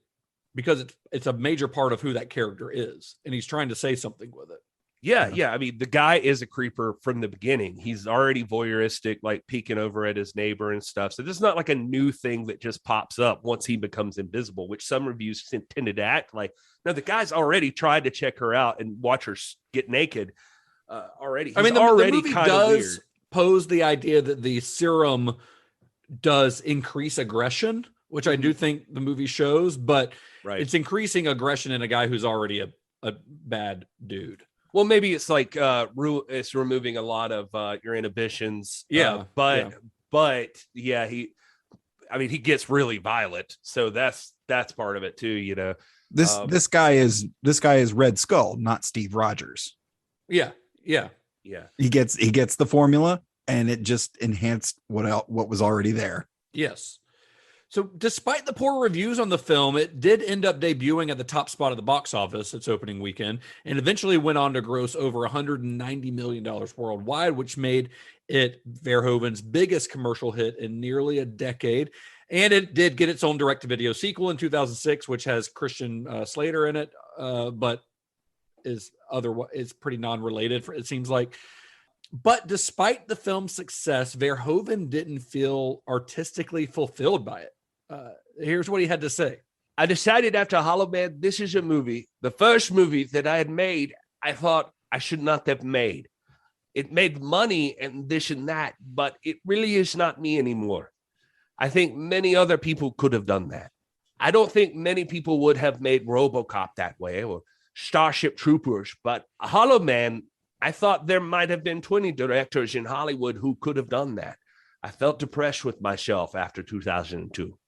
because it's a major part of who that character is, and he's trying to say something with it.
Yeah. I mean, the guy is a creeper from the beginning. He's already voyeuristic, like peeking over at his neighbor and stuff. So this is not like a new thing that just pops up once he becomes invisible, which some reviews tended to act like. No, the guy's already tried to check her out and watch her get naked already. He's
the movie does
weird.
Pose the idea that the serum does increase aggression, which I do think the movie shows, but it's increasing aggression in a guy who's already a bad dude.
Well, maybe it's like it's removing a lot of your inhibitions. But he gets really violent, so that's part of it too. You know,
this guy is Red Skull, not Steve Rogers.
Yeah.
He gets the formula, and it just enhanced what was already there.
Yes. So despite the poor reviews on the film, it did end up debuting at the top spot of the box office its opening weekend, and eventually went on to gross over $190 million worldwide, which made it Verhoeven's biggest commercial hit in nearly a decade. And it did get its own direct-to-video sequel in 2006, which has Christian Slater in it, but is pretty non-related, it seems like. But despite the film's success, Verhoeven didn't feel artistically fulfilled by it. Here's what he had to say.
I decided after Hollow Man, this is a movie, the first movie that I had made, I thought I should not have made. It made money and this and that, but it really is not me anymore. I think many other people could have done that. I don't think many people would have made RoboCop that way or Starship Troopers, but Hollow Man, I thought there might have been 20 directors in Hollywood who could have done that. I felt depressed with myself after 2002.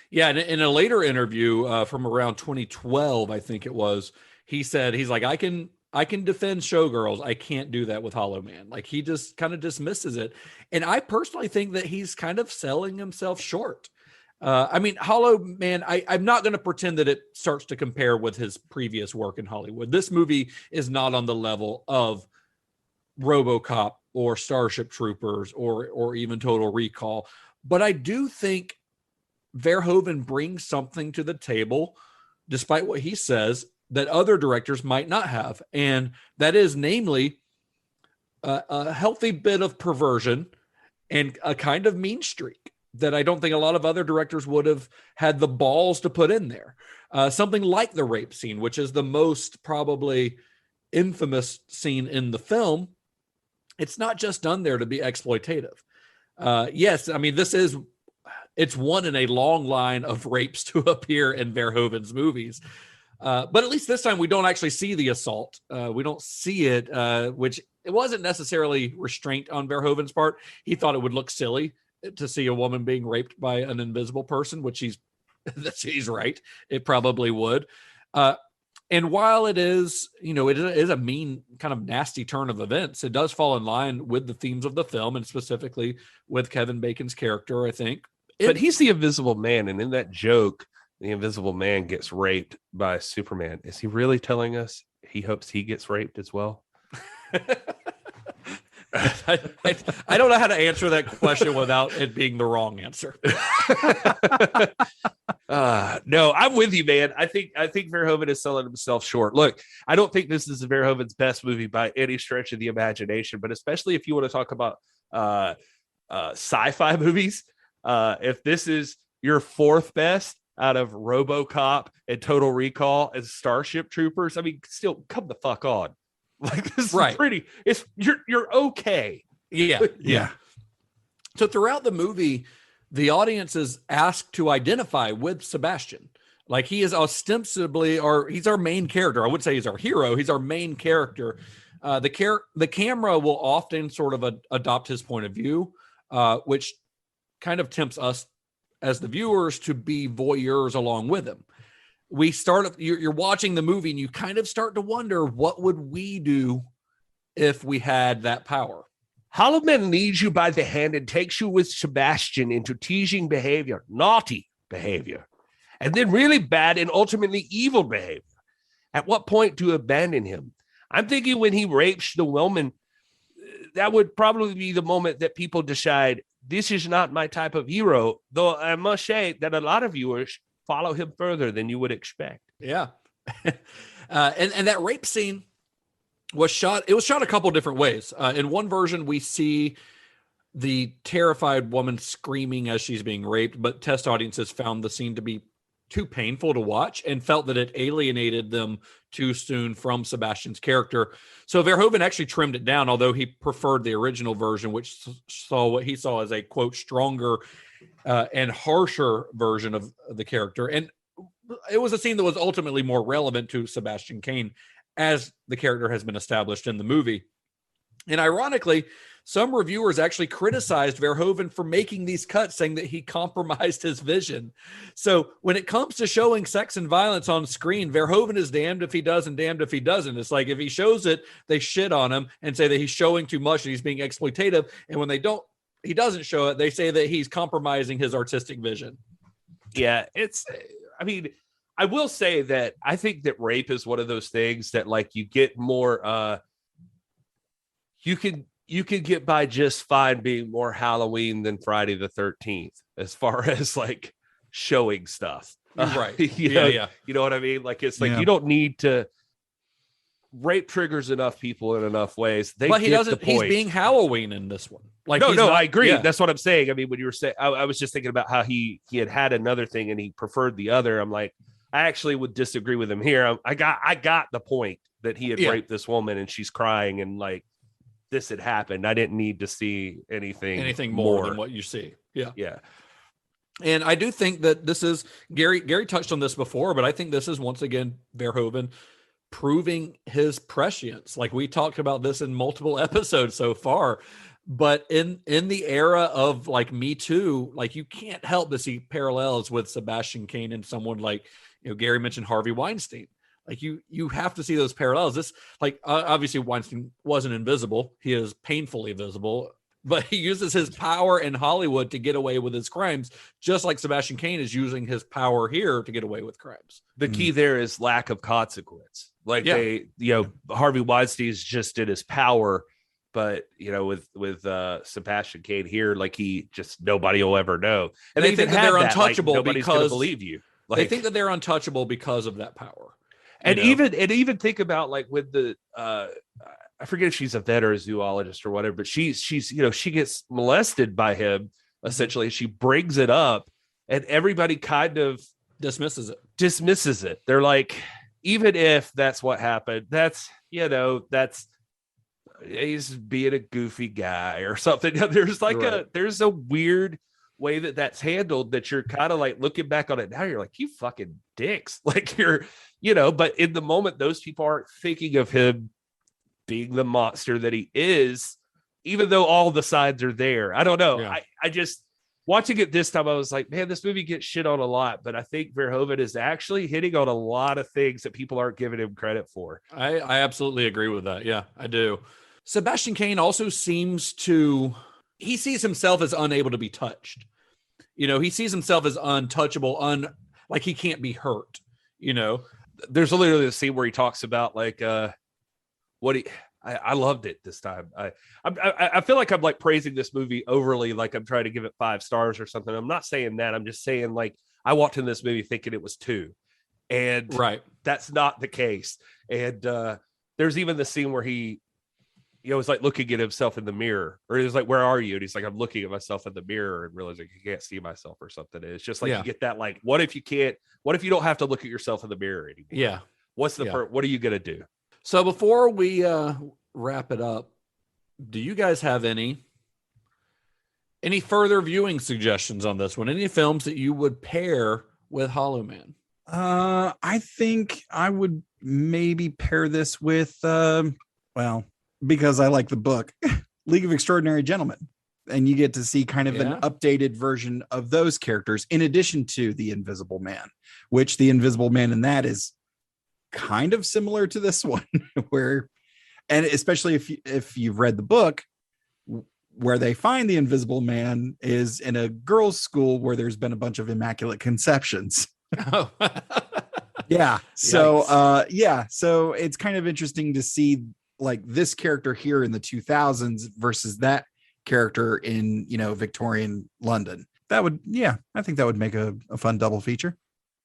Yeah, and in a later interview from around 2012, I think it was, he's like, I can defend Showgirls. I can't do that with Hollow Man. Like, he just kind of dismisses it. And I personally think that he's kind of selling himself short. Hollow Man, I'm not going to pretend that it starts to compare with his previous work in Hollywood. This movie is not on the level of RoboCop or Starship Troopers or even Total Recall. But I do think Verhoeven brings something to the table, despite what he says, that other directors might not have. And that is namely a healthy bit of perversion and a kind of mean streak that I don't think a lot of other directors would have had the balls to put in there. Something like the rape scene, which is the most probably infamous scene in the film. It's not just done there to be exploitative. Yes, I mean, it's one in a long line of rapes to appear in Verhoeven's movies. But at least this time we don't actually see the assault. We don't see it, which it wasn't necessarily restraint on Verhoeven's part. He thought it would look silly to see a woman being raped by an invisible person, which he's right. It probably would. And while it is, it is a mean kind of nasty turn of events, it does fall in line with the themes of the film and specifically with Kevin Bacon's character, I think.
But he's the invisible man. And in that joke, the invisible man gets raped by Superman. Is he really telling us he hopes he gets raped as well?
I don't know how to answer that question without it being the wrong answer.
No, I'm with you, man. I think Verhoeven is selling himself short. Look, I don't think this is Verhoeven's best movie by any stretch of the imagination, but especially if you want to talk about sci-fi movies, if this is your fourth best out of RoboCop and Total Recall and Starship Troopers, I mean, still come the fuck on. Like, this is pretty. You're okay.
Yeah. So throughout the movie, the audience is asked to identify with Sebastian. Like, he is ostensibly, or he's our main character. I would say he's our hero. He's our main character. The camera will often sort of adopt his point of view, which kind of tempts us as the viewers to be voyeurs along with him. You're watching the movie and you kind of start to wonder, what would we do if we had that power?
Holloman leads you by the hand and takes you with Sebastian into teasing behavior, naughty behavior, and then really bad and ultimately evil behavior. At what point to abandon him? I'm thinking when he rapes the woman, that would probably be the moment that people decide, this is not my type of hero, though I must say that a lot of viewers follow him further than you would expect.
Yeah. And that rape scene was shot a couple different ways. In one version, we see the terrified woman screaming as she's being raped, but test audiences found the scene to be too painful to watch and felt that it alienated them too soon from Sebastian's character. So Verhoeven actually trimmed it down, although he preferred the original version, which saw what he saw as a, quote, stronger and harsher version of the character. And it was a scene that was ultimately more relevant to Sebastian Cain as the character has been established in the movie. And ironically, some reviewers actually criticized Verhoeven for making these cuts, saying that he compromised his vision. So when it comes to showing sex and violence on screen, Verhoeven is damned if he does and damned if he doesn't. It's like, if he shows it, they shit on him and say that he's showing too much and he's being exploitative. And when he doesn't show it, they say that he's compromising his artistic vision.
Yeah, I will say that I think that rape is one of those things that, like, you get more, you can get by just fine being more Halloween than Friday the 13th as far as like showing stuff.
Right.
You know what I mean? Like, it's like, you don't need to. Rape triggers enough people in enough ways.
But he doesn't. He's being Halloween in this one. Like,
no, I agree. Yeah. That's what I'm saying. I mean, when you were saying, I was just thinking about how he had another thing and he preferred the other. I'm like, I actually would disagree with him here. I got the point that he had raped this woman and she's crying and like this had happened. I didn't need to see anything
more than what you see. Yeah.
Yeah.
And I do think that this is Gary touched on this before, but I think this is once again Verhoeven proving his prescience. Like, we talked about this in multiple episodes so far, but in the era of like Me Too, like, you can't help but see parallels with Sebastian Cain and someone like, Gary mentioned Harvey Weinstein. Like, you have to see those parallels. This, like, obviously Weinstein wasn't invisible. He is painfully visible, but he uses his power in Hollywood to get away with his crimes, just like Sebastian Cain is using his power here to get away with crimes.
The key there is lack of consequence. Like, Harvey Weinstein is just in his power, but with Sebastian Cain here, like he just nobody will ever know, and
they think that they're untouchable
nobody's
because
gonna believe you.
They think that they're untouchable because of that power.
And even think about like with the I forget if she's a vet or a zoologist or whatever, but she's she gets molested by him essentially. She brings it up, and everybody kind of dismisses it. They're like, even if that's what happened, that's he's being a goofy guy or something. There's like there's a weird way that's handled that you're kind of like looking back on it now, you're like, you fucking dicks. Like but in the moment, those people aren't thinking of him being the monster that he is, even though all the signs are there. I don't know. Yeah. I just watching it this time, I was like, man, this movie gets shit on a lot, but I think Verhoeven is actually hitting on a lot of things that people aren't giving him credit for.
I absolutely agree with that. Yeah, I do. Sebastian Cain also seems to, he sees himself as unable to be touched. He sees himself as untouchable, like he can't be hurt.
There's literally a scene where he talks about like I loved it this time. I feel like I'm like praising this movie overly, like I'm trying to give it 5 stars or something. I'm not saying that. I'm just saying like I walked in this movie thinking it was 2, and that's not the case. And there's even the scene where he was like looking at himself in the mirror, or he was like, where are you? And he's like, I'm looking at myself in the mirror and realizing you can't see myself or something. And it's just like you get that like, what if you don't have to look at yourself in the mirror anymore?
Yeah.
What are you gonna do?
So before we wrap it up, do you guys have any further viewing suggestions on this one? Any films that you would pair with Hollow Man?
I think I would maybe pair this with because I like the book, League of Extraordinary Gentlemen. And you get to see kind of an updated version of those characters in addition to the Invisible Man, which the Invisible Man in that is kind of similar to this one, and especially if you've read the book, where they find the Invisible Man is in a girls' school where there's been a bunch of immaculate conceptions.
Oh.
Yeah. So so it's kind of interesting to see like this character here in the 2000s versus that character in Victorian London. That would I think that would make a fun double feature.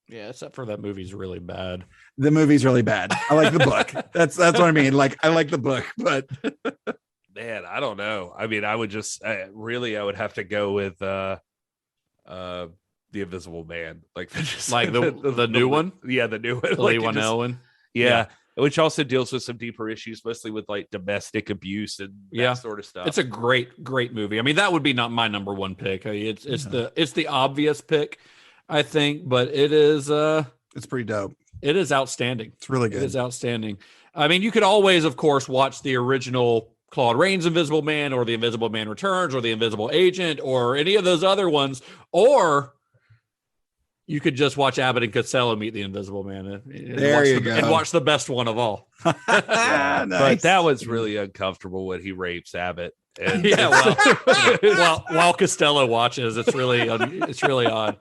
Yeah, except for that movie's really bad.
The movie's really bad. I like the book. That's what I mean. Like, I like the book, but
man, I don't know. I mean, I would just I would have to go with the Invisible Man, like
the new one.
Yeah, the new one,
the Lee One.
Yeah, which also deals with some deeper issues, mostly with like domestic abuse and that sort of stuff.
It's a great movie. I mean, that would be not my number one pick. It's the obvious pick, I think, but it is
it's pretty dope.
It is outstanding.
It's really good.
It is outstanding. I mean, you could always, of course, watch the original Claude Rains Invisible Man, or the Invisible Man Returns, or the Invisible Agent, or any of those other ones, or you could just watch Abbott and Costello meet the Invisible Man and watch the best one of all.
Nice.
But that was really uncomfortable when he rapes Abbott. And
while Costello watches, it's really odd.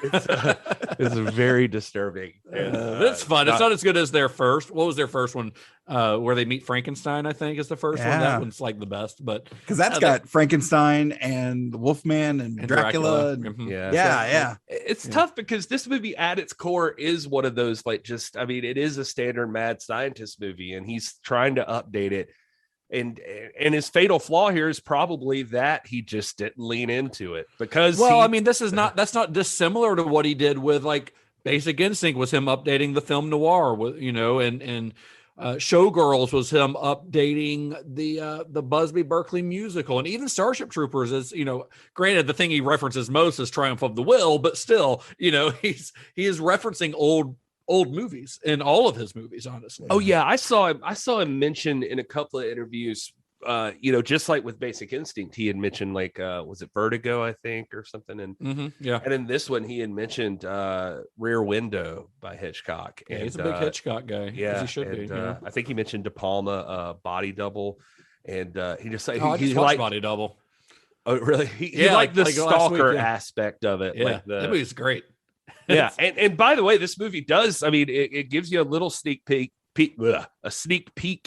It's very disturbing.
It's fun. It's not as good as their first. What was their first one? Where they meet Frankenstein, I think, is the first one. That one's like the best, but
because that's got Frankenstein and the Wolfman and Dracula.
Mm-hmm. It's tough because this movie at its core is one of those it is a standard mad scientist movie, and he's trying to update it. And his fatal flaw here is probably that he just didn't lean into it because
that's not dissimilar to what he did with like Basic Instinct, was him updating the film noir with and Showgirls was him updating the Busby Berkeley musical, and even Starship Troopers is granted the thing he references most is Triumph of the Will, but still he is referencing old movies in all of his movies, honestly.
Oh yeah, I saw him mention in a couple of interviews, just like with Basic Instinct, he had mentioned like was it Vertigo, I think, or something, and and in this one he had mentioned Rear Window by Hitchcock.
Yeah, he's a big Hitchcock guy.
Yeah,
he should be.
I think he mentioned De Palma, Body Double, and he just like
he liked Body Double.
Oh really? He liked the stalker aspect of it.
Yeah, that movie's great.
Yeah, and by the way, this movie does. I mean, it gives you a little sneak peek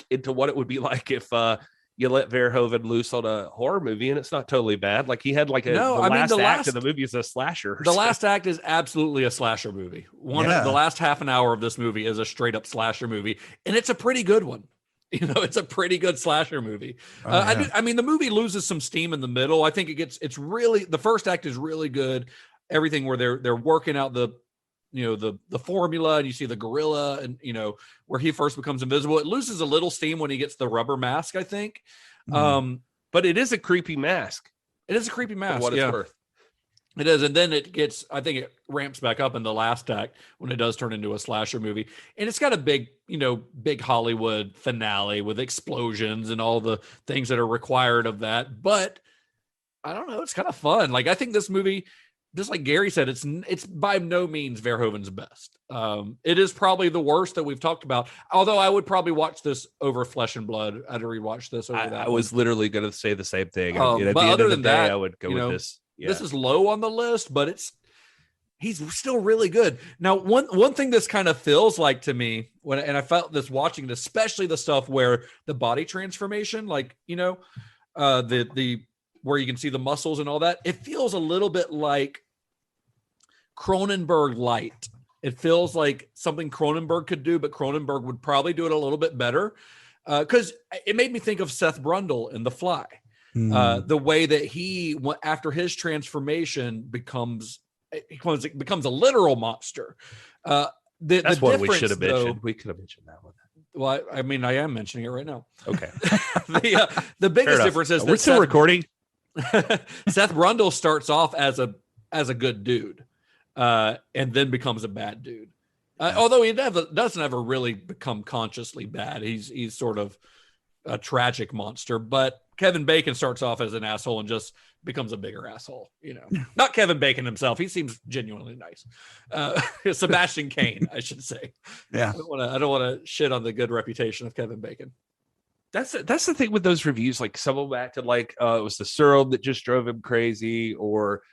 into what it would be like if you let Verhoeven loose on a horror movie and it's not totally bad. Like he had like the last act of the movie is a slasher.
The last act is absolutely a slasher movie. The last half an hour of this movie is a straight up slasher movie, and it's a pretty good one. It's a pretty good slasher movie. I mean, the movie loses some steam in the middle. I think it's really, the first act is really good. Everything where they're working out the formula, and you see the gorilla, and where he first becomes invisible. It loses a little steam when he gets the rubber mask, I think.
But it is a creepy mask.
It is a creepy mask.
For what it's worth.
It is. And then I think it ramps back up in the last act when it does turn into a slasher movie. And it's got a big Hollywood finale with explosions and all the things that are required of that. But I don't know. It's kind of fun. Like, I think this movie, just like Gary said, it's by no means Verhoeven's best. It is probably the worst that we've talked about. Although I would probably watch this over Flesh and Blood. I'd rewatch this over that.
I was literally going to say the same thing.
At
the end of the day, I would go with this.
Yeah. This is low on the list, but he's still really good. Now, one thing this kind of feels like to me, and I felt this watching it, especially the stuff where the body transformation, like the where you can see the muscles and all that, it feels a little bit like Cronenberg light. It feels like something Cronenberg could do, but Cronenberg would probably do it a little bit better, because it made me think of Seth Brundle in The Fly. The way that he, after his transformation, becomes a literal monster. That's
what we should have mentioned. We could have mentioned that one.
Well, I mean, I am mentioning it right now.
Okay.
The biggest difference is
we're still recording.
Seth Brundle starts off as a good dude, and then becomes a bad dude. Although he doesn't ever really become consciously bad. He's sort of a tragic monster, but Kevin Bacon starts off as an asshole and just becomes a bigger asshole. Not Kevin Bacon himself. He seems genuinely nice. Sebastian Cain, I should say.
Yeah.
I don't want to shit on the good reputation of Kevin Bacon.
That's the thing with those reviews. Like, some of them acted like it was the syrup that just drove him crazy, or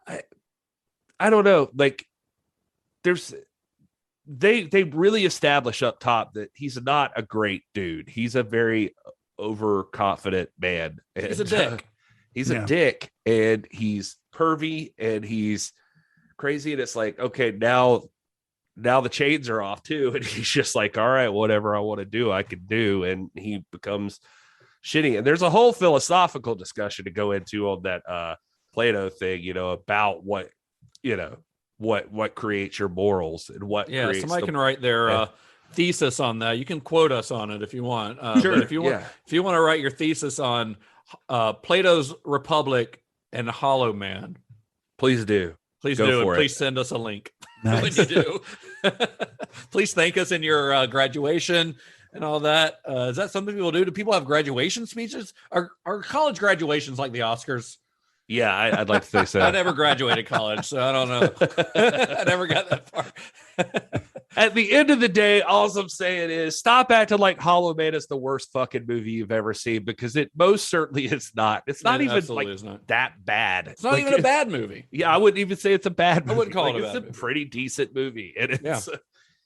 I don't know. Like, they really establish up top that he's not a great dude. He's a very overconfident man.
He's a dick.
He's a dick, and he's pervy, and he's crazy. And it's like, okay, now the chains are off too, and he's just like, all right, whatever I want to do, I can do, and he becomes shitty. And there's a whole philosophical discussion to go into on that Plato thing, about what creates your morals and what.
Yeah, somebody can write their thesis on that. You can quote us on it if you want.
Sure.
But if you want to write your thesis on Plato's Republic and Hollow Man,
please do.
Please do. And please send us a link.
Nice.
When you do. Please thank us in your graduation and all that. Is that something people do? Do people have graduation speeches? Are college graduations like the Oscars?
Yeah, I'd like to think so.
I never graduated college, so I don't know. I never got that far.
At the end of the day, all I'm saying is stop acting like Hollow Man is the worst fucking movie you've ever seen, because it most certainly is not. It's not even that bad.
It's not even a bad movie.
Yeah, I wouldn't even say it's a bad movie.
I wouldn't call it a bad movie.
It's a pretty decent movie. And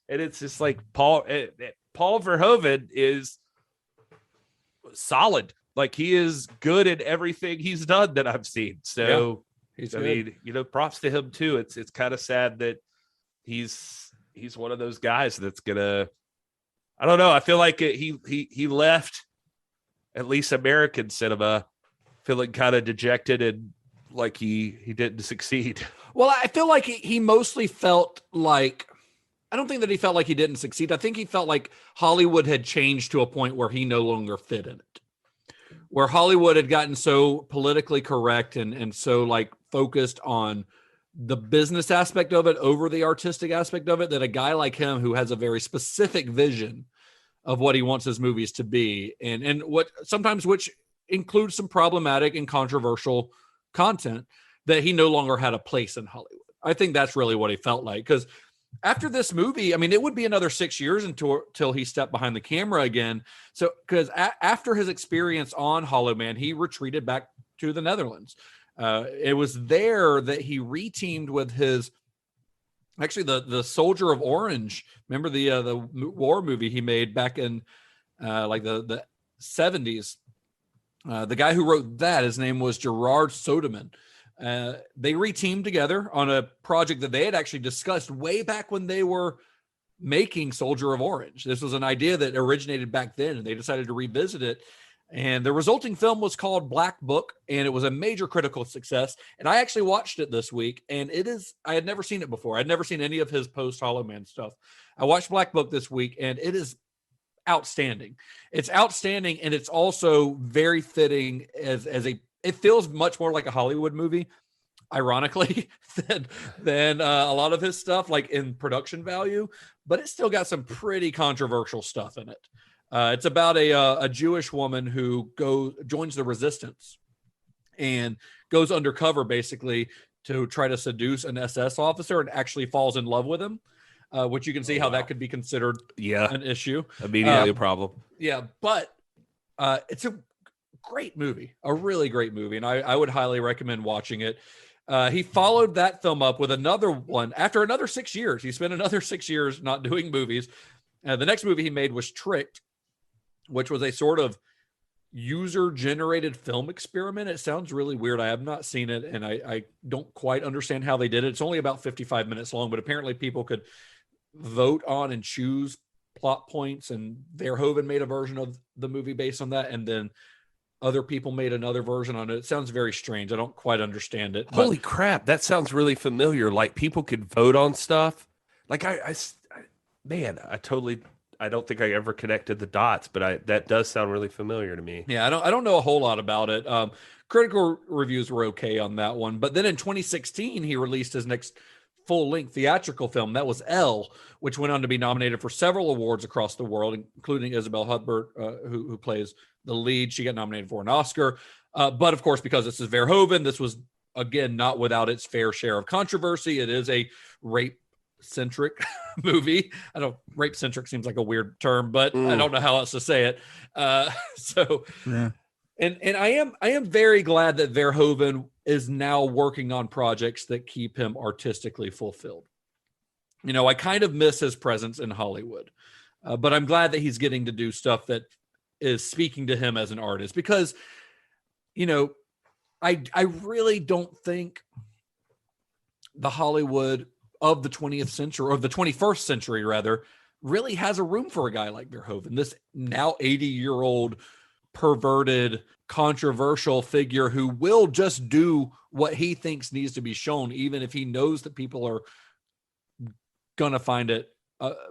it's just like Paul Verhoeven is solid. Like, he is good in everything he's done that I've seen. So
I mean,
props to him too. It's kind of sad that he's one of those guys that's gonna, I don't know. I feel like he left at least American cinema feeling kind of dejected and like he didn't succeed.
Well, I feel like he mostly felt like, I don't think that he felt like he didn't succeed. I think he felt like Hollywood had changed to a point where he no longer fit in it. Where Hollywood had gotten so politically correct and so like focused on the business aspect of it over the artistic aspect of it, that a guy like him, who has a very specific vision of what he wants his movies to be, and what sometimes, which includes some problematic and controversial content, that he no longer had a place in Hollywood. I think that's really what he felt like. Because after this movie, I mean, it would be another 6 years until he stepped behind the camera again. So, because after his experience on Hollow Man, he retreated back to the Netherlands. It was there that he reteamed with the Soldier of Orange. Remember the war movie he made back in like the 70s? The guy who wrote that, his name was Gerard Soderman. They reteamed together on a project that they had actually discussed way back when they were making Soldier of Orange. This was an idea that originated back then, and they decided to revisit it. And the resulting film was called Black Book, and it was a major critical success. And I actually watched it this week, and I had never seen it before. I'd never seen any of his post-Hollow Man stuff. I watched Black Book this week, and it is outstanding. It's outstanding, and it's also very fitting it feels much more like a Hollywood movie, ironically, than a lot of his stuff, like in production value, but it's still got some pretty controversial stuff in it. It's about a Jewish woman who joins the resistance and goes undercover basically to try to seduce an SS officer and actually falls in love with him, which you can see how that could be considered an issue.
Immediately a problem.
Yeah, but it's a great movie, a really great movie, and I would highly recommend watching it. He followed that film up with another one after another 6 years. He spent another 6 years not doing movies. The next movie he made was Tricked, which was a sort of user-generated film experiment. It sounds really weird. I have not seen it, and I don't quite understand how they did it. It's only about 55 minutes long, but apparently people could vote on and choose plot points, and Verhoeven made a version of the movie based on that, and then other people made another version on it. It sounds very strange. I don't quite understand it.
Holy crap, that sounds really familiar. Like people could vote on stuff. Like I don't think I ever connected the dots, but that does sound really familiar to me.
Yeah, I don't know a whole lot about it. Critical reviews were okay on that one, but then in 2016 he released his next full-length theatrical film. That was Elle, which went on to be nominated for several awards across the world, including Isabelle Huppert, who plays the lead. She got nominated for an Oscar. But of course, because this is Verhoeven, this was, again, not without its fair share of controversy. It is a rape-centric movie. Rape-centric seems like a weird term, but I don't know how else to say it. Yeah. And I am very glad that Verhoeven is now working on projects that keep him artistically fulfilled. You know, I kind of miss his presence in Hollywood, but I'm glad that he's getting to do stuff that is speaking to him as an artist, because, you know, I really don't think the Hollywood of the 20th century, or the 21st century rather, really has a room for a guy like Verhoeven, this now 80-year-old perverted, controversial figure who will just do what he thinks needs to be shown, even if he knows that people are gonna find it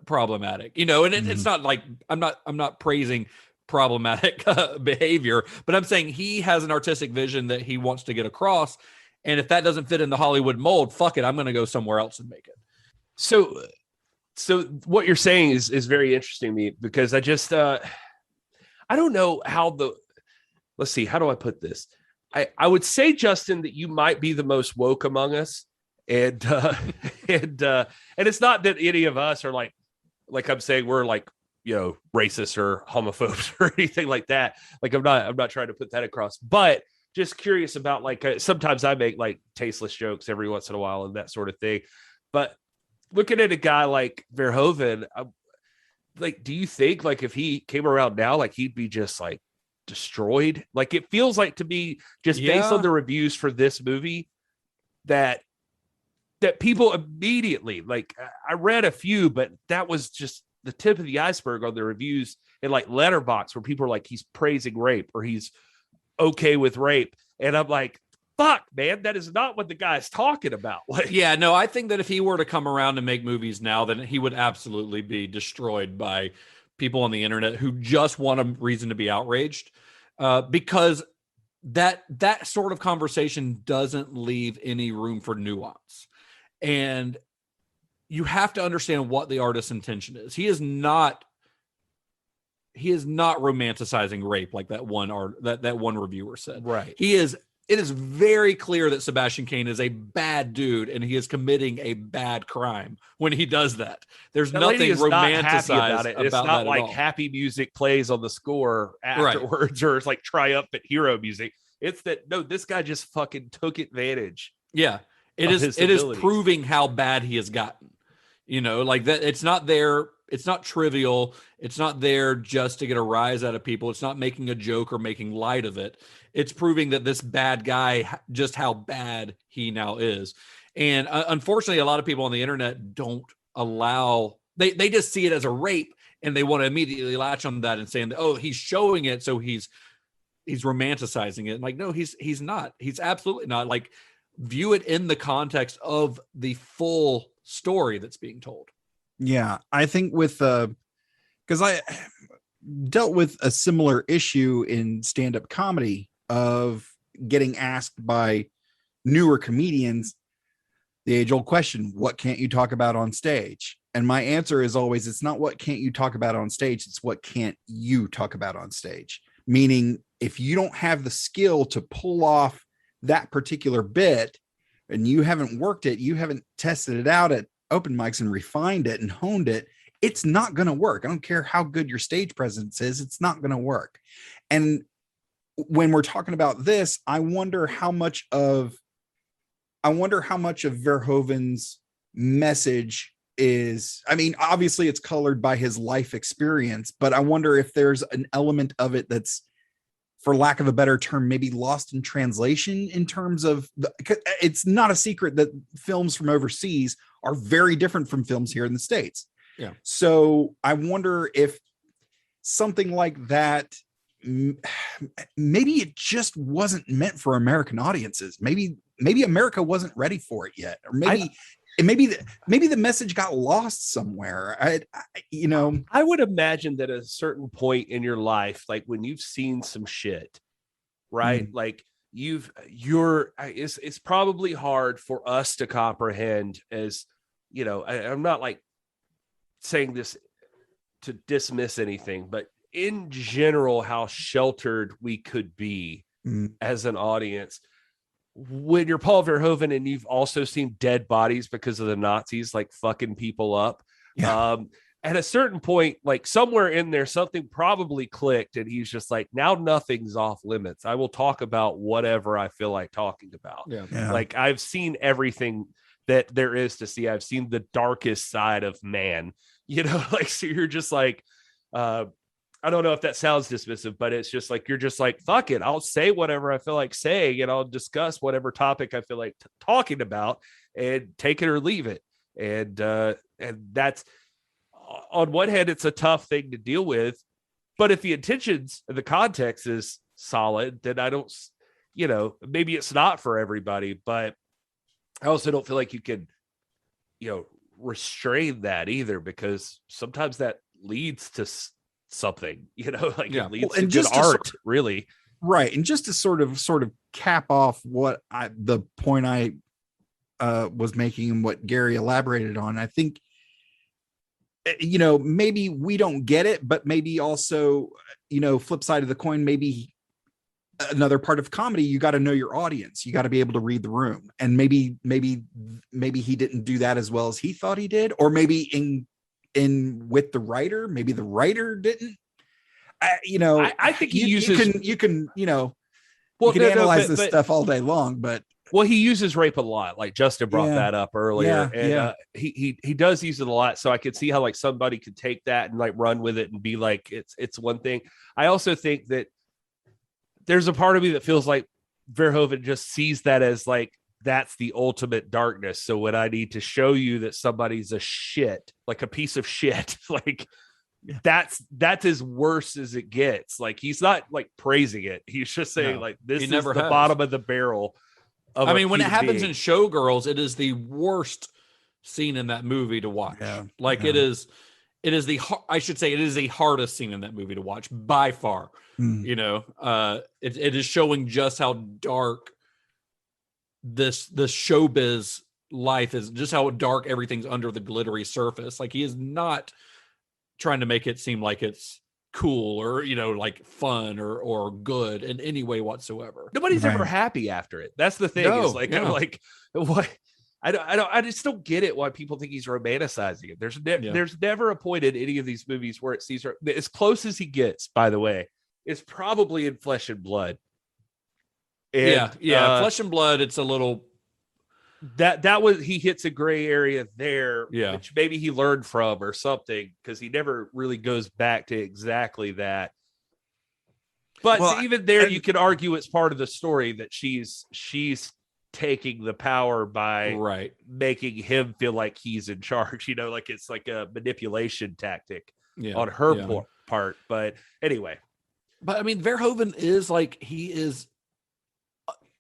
problematic. You know, and it's not like I'm not praising problematic behavior, but I'm saying he has an artistic vision that he wants to get across, and if that doesn't fit in the Hollywood mold, fuck it, I'm gonna go somewhere else and make it.
So what you're saying is very interesting to me, because I just I don't know how let's see, how do I put this? I would say, Justin, that you might be the most woke among us. And it's not that any of us are like I'm saying we're like, you know, racist or homophobes or anything like that. Like I'm not trying to put that across, but just curious about, like, sometimes I make like tasteless jokes every once in a while and that sort of thing. But looking at a guy like Verhoeven, like, do you think, like, if he came around now, like, he'd be just like destroyed? Like, it feels like to me, just based on the reviews for this movie, that people immediately, like, I read a few, but that was just the tip of the iceberg on the reviews in like Letterboxd, where people are like, he's praising rape or he's okay with rape. And I'm like, fuck, man, that is not what the guy's talking about. Like,
yeah, no, I think that if he were to come around and make movies now, then he would absolutely be destroyed by people on the internet who just want a reason to be outraged, because that sort of conversation doesn't leave any room for nuance. And you have to understand what the artist's intention is. He is not romanticizing rape like that one reviewer said.
Right.
It is very clear that Sebastian Cain is a bad dude and he is committing a bad crime when he does that. There's nothing romanticized about it.
It's not like happy music plays on the score afterwards, right, or it's like triumphant hero music. It's that, no, this guy just fucking took advantage.
Yeah. It is proving how bad he has gotten. You know, like that. It's not there it's not trivial. It's not there just to get a rise out of people. It's not making a joke or making light of it. It's proving that this bad guy, just how bad he now is. And unfortunately, a lot of people on the internet don't allow, they just see it as a rape, and they want to immediately latch on that and saying, oh, he's showing it, so he's romanticizing it. Like, no, he's not. He's absolutely not. Like, view it in the context of the full story that's being told.
Yeah, I think with because I dealt with a similar issue in stand-up comedy of getting asked by newer comedians the age-old question, what can't you talk about on stage? And my answer is always, it's not what can't you talk about on stage, it's what can't you talk about on stage. Meaning, if you don't have the skill to pull off that particular bit and you haven't worked it, you haven't tested it out at open mics and refined it and honed it, it's not going to work. I don't care how good your stage presence is, it's not going to work. And when we're talking about this, I wonder how much of Verhoeven's message is, I mean, obviously it's colored by his life experience, but I wonder if there's an element of it that's, for lack of a better term, maybe lost in translation in terms of it's not a secret that films from overseas are very different from films here in the States.
Yeah. So
I wonder if something like that, maybe it just wasn't meant for American audiences. Maybe America wasn't ready for it yet, or maybe the message got lost somewhere.
I would imagine that at a certain point in your life, like when you've seen some shit, right? Like it's probably hard for us to comprehend, as you know, I'm not like saying this to dismiss anything, but in general, how sheltered we could be as an audience when you're Paul Verhoeven and you've also seen dead bodies because of the Nazis, like fucking people up. Yeah. At a certain point, like somewhere in there, something probably clicked and he's just like, now nothing's off limits. I will talk about whatever I feel like talking about. Yeah. Like I've seen everything that there is to see. I've seen the darkest side of man, like, so you're just like, I don't know if that sounds dismissive, but it's just like, you're just like, fuck it. I'll say whatever I feel like saying, and I'll discuss whatever topic I feel like talking about and take it or leave it. And that's, on one hand, it's a tough thing to deal with, but if the intentions and the context is solid, then I don't, maybe it's not for everybody, but I also don't feel like you can, restrain that either, because sometimes that leads to something, it leads to good art, really.
Right. And just to sort of cap off what the point I was making and what Gary elaborated on, I think, maybe we don't get it, but maybe also, flip side of the coin, maybe another part of comedy, you got to know your audience. You got to be able to read the room. And maybe he didn't do that as well as he thought he did, or maybe in with the writer, maybe the writer didn't.
I think he uses,
you can analyze this stuff all day long, but
he uses rape a lot. Like Justin brought that up earlier, and he does use it a lot. So I could see how like somebody could take that and like run with it and be like, it's one thing. I also think that there's a part of me that feels like Verhoeven just sees that as like, that's the ultimate darkness. So when I need to show you that somebody's a shit, like a piece of shit, like that's as worse as it gets. Like he's not like praising it. He's just saying like, this is the bottom of the barrel.
I mean, when it happens in Showgirls, it is the worst scene in that movie to watch. It is the hardest scene in that movie to watch by far. It is showing just how dark this showbiz life is, just how dark everything's under the glittery surface. Like he is not trying to make it seem like it's cool or like fun or good in any way whatsoever.
Nobody's ever happy after it. That's the thing. I'm like, what? I just don't get it why people think he's romanticizing it. There's never a point in any of these movies where it sees her as close as he gets, by the way, is probably in Flesh and Blood. And,
Flesh and Blood, it's a little
that was, he hits a gray area there,
Yeah.
which maybe he learned from or something, because he never really goes back to exactly that. But even there, you could argue it's part of the story that she's taking the power by making him feel like he's in charge, like it's like a manipulation tactic on her part. But anyway.
But I mean, Verhoeven is he is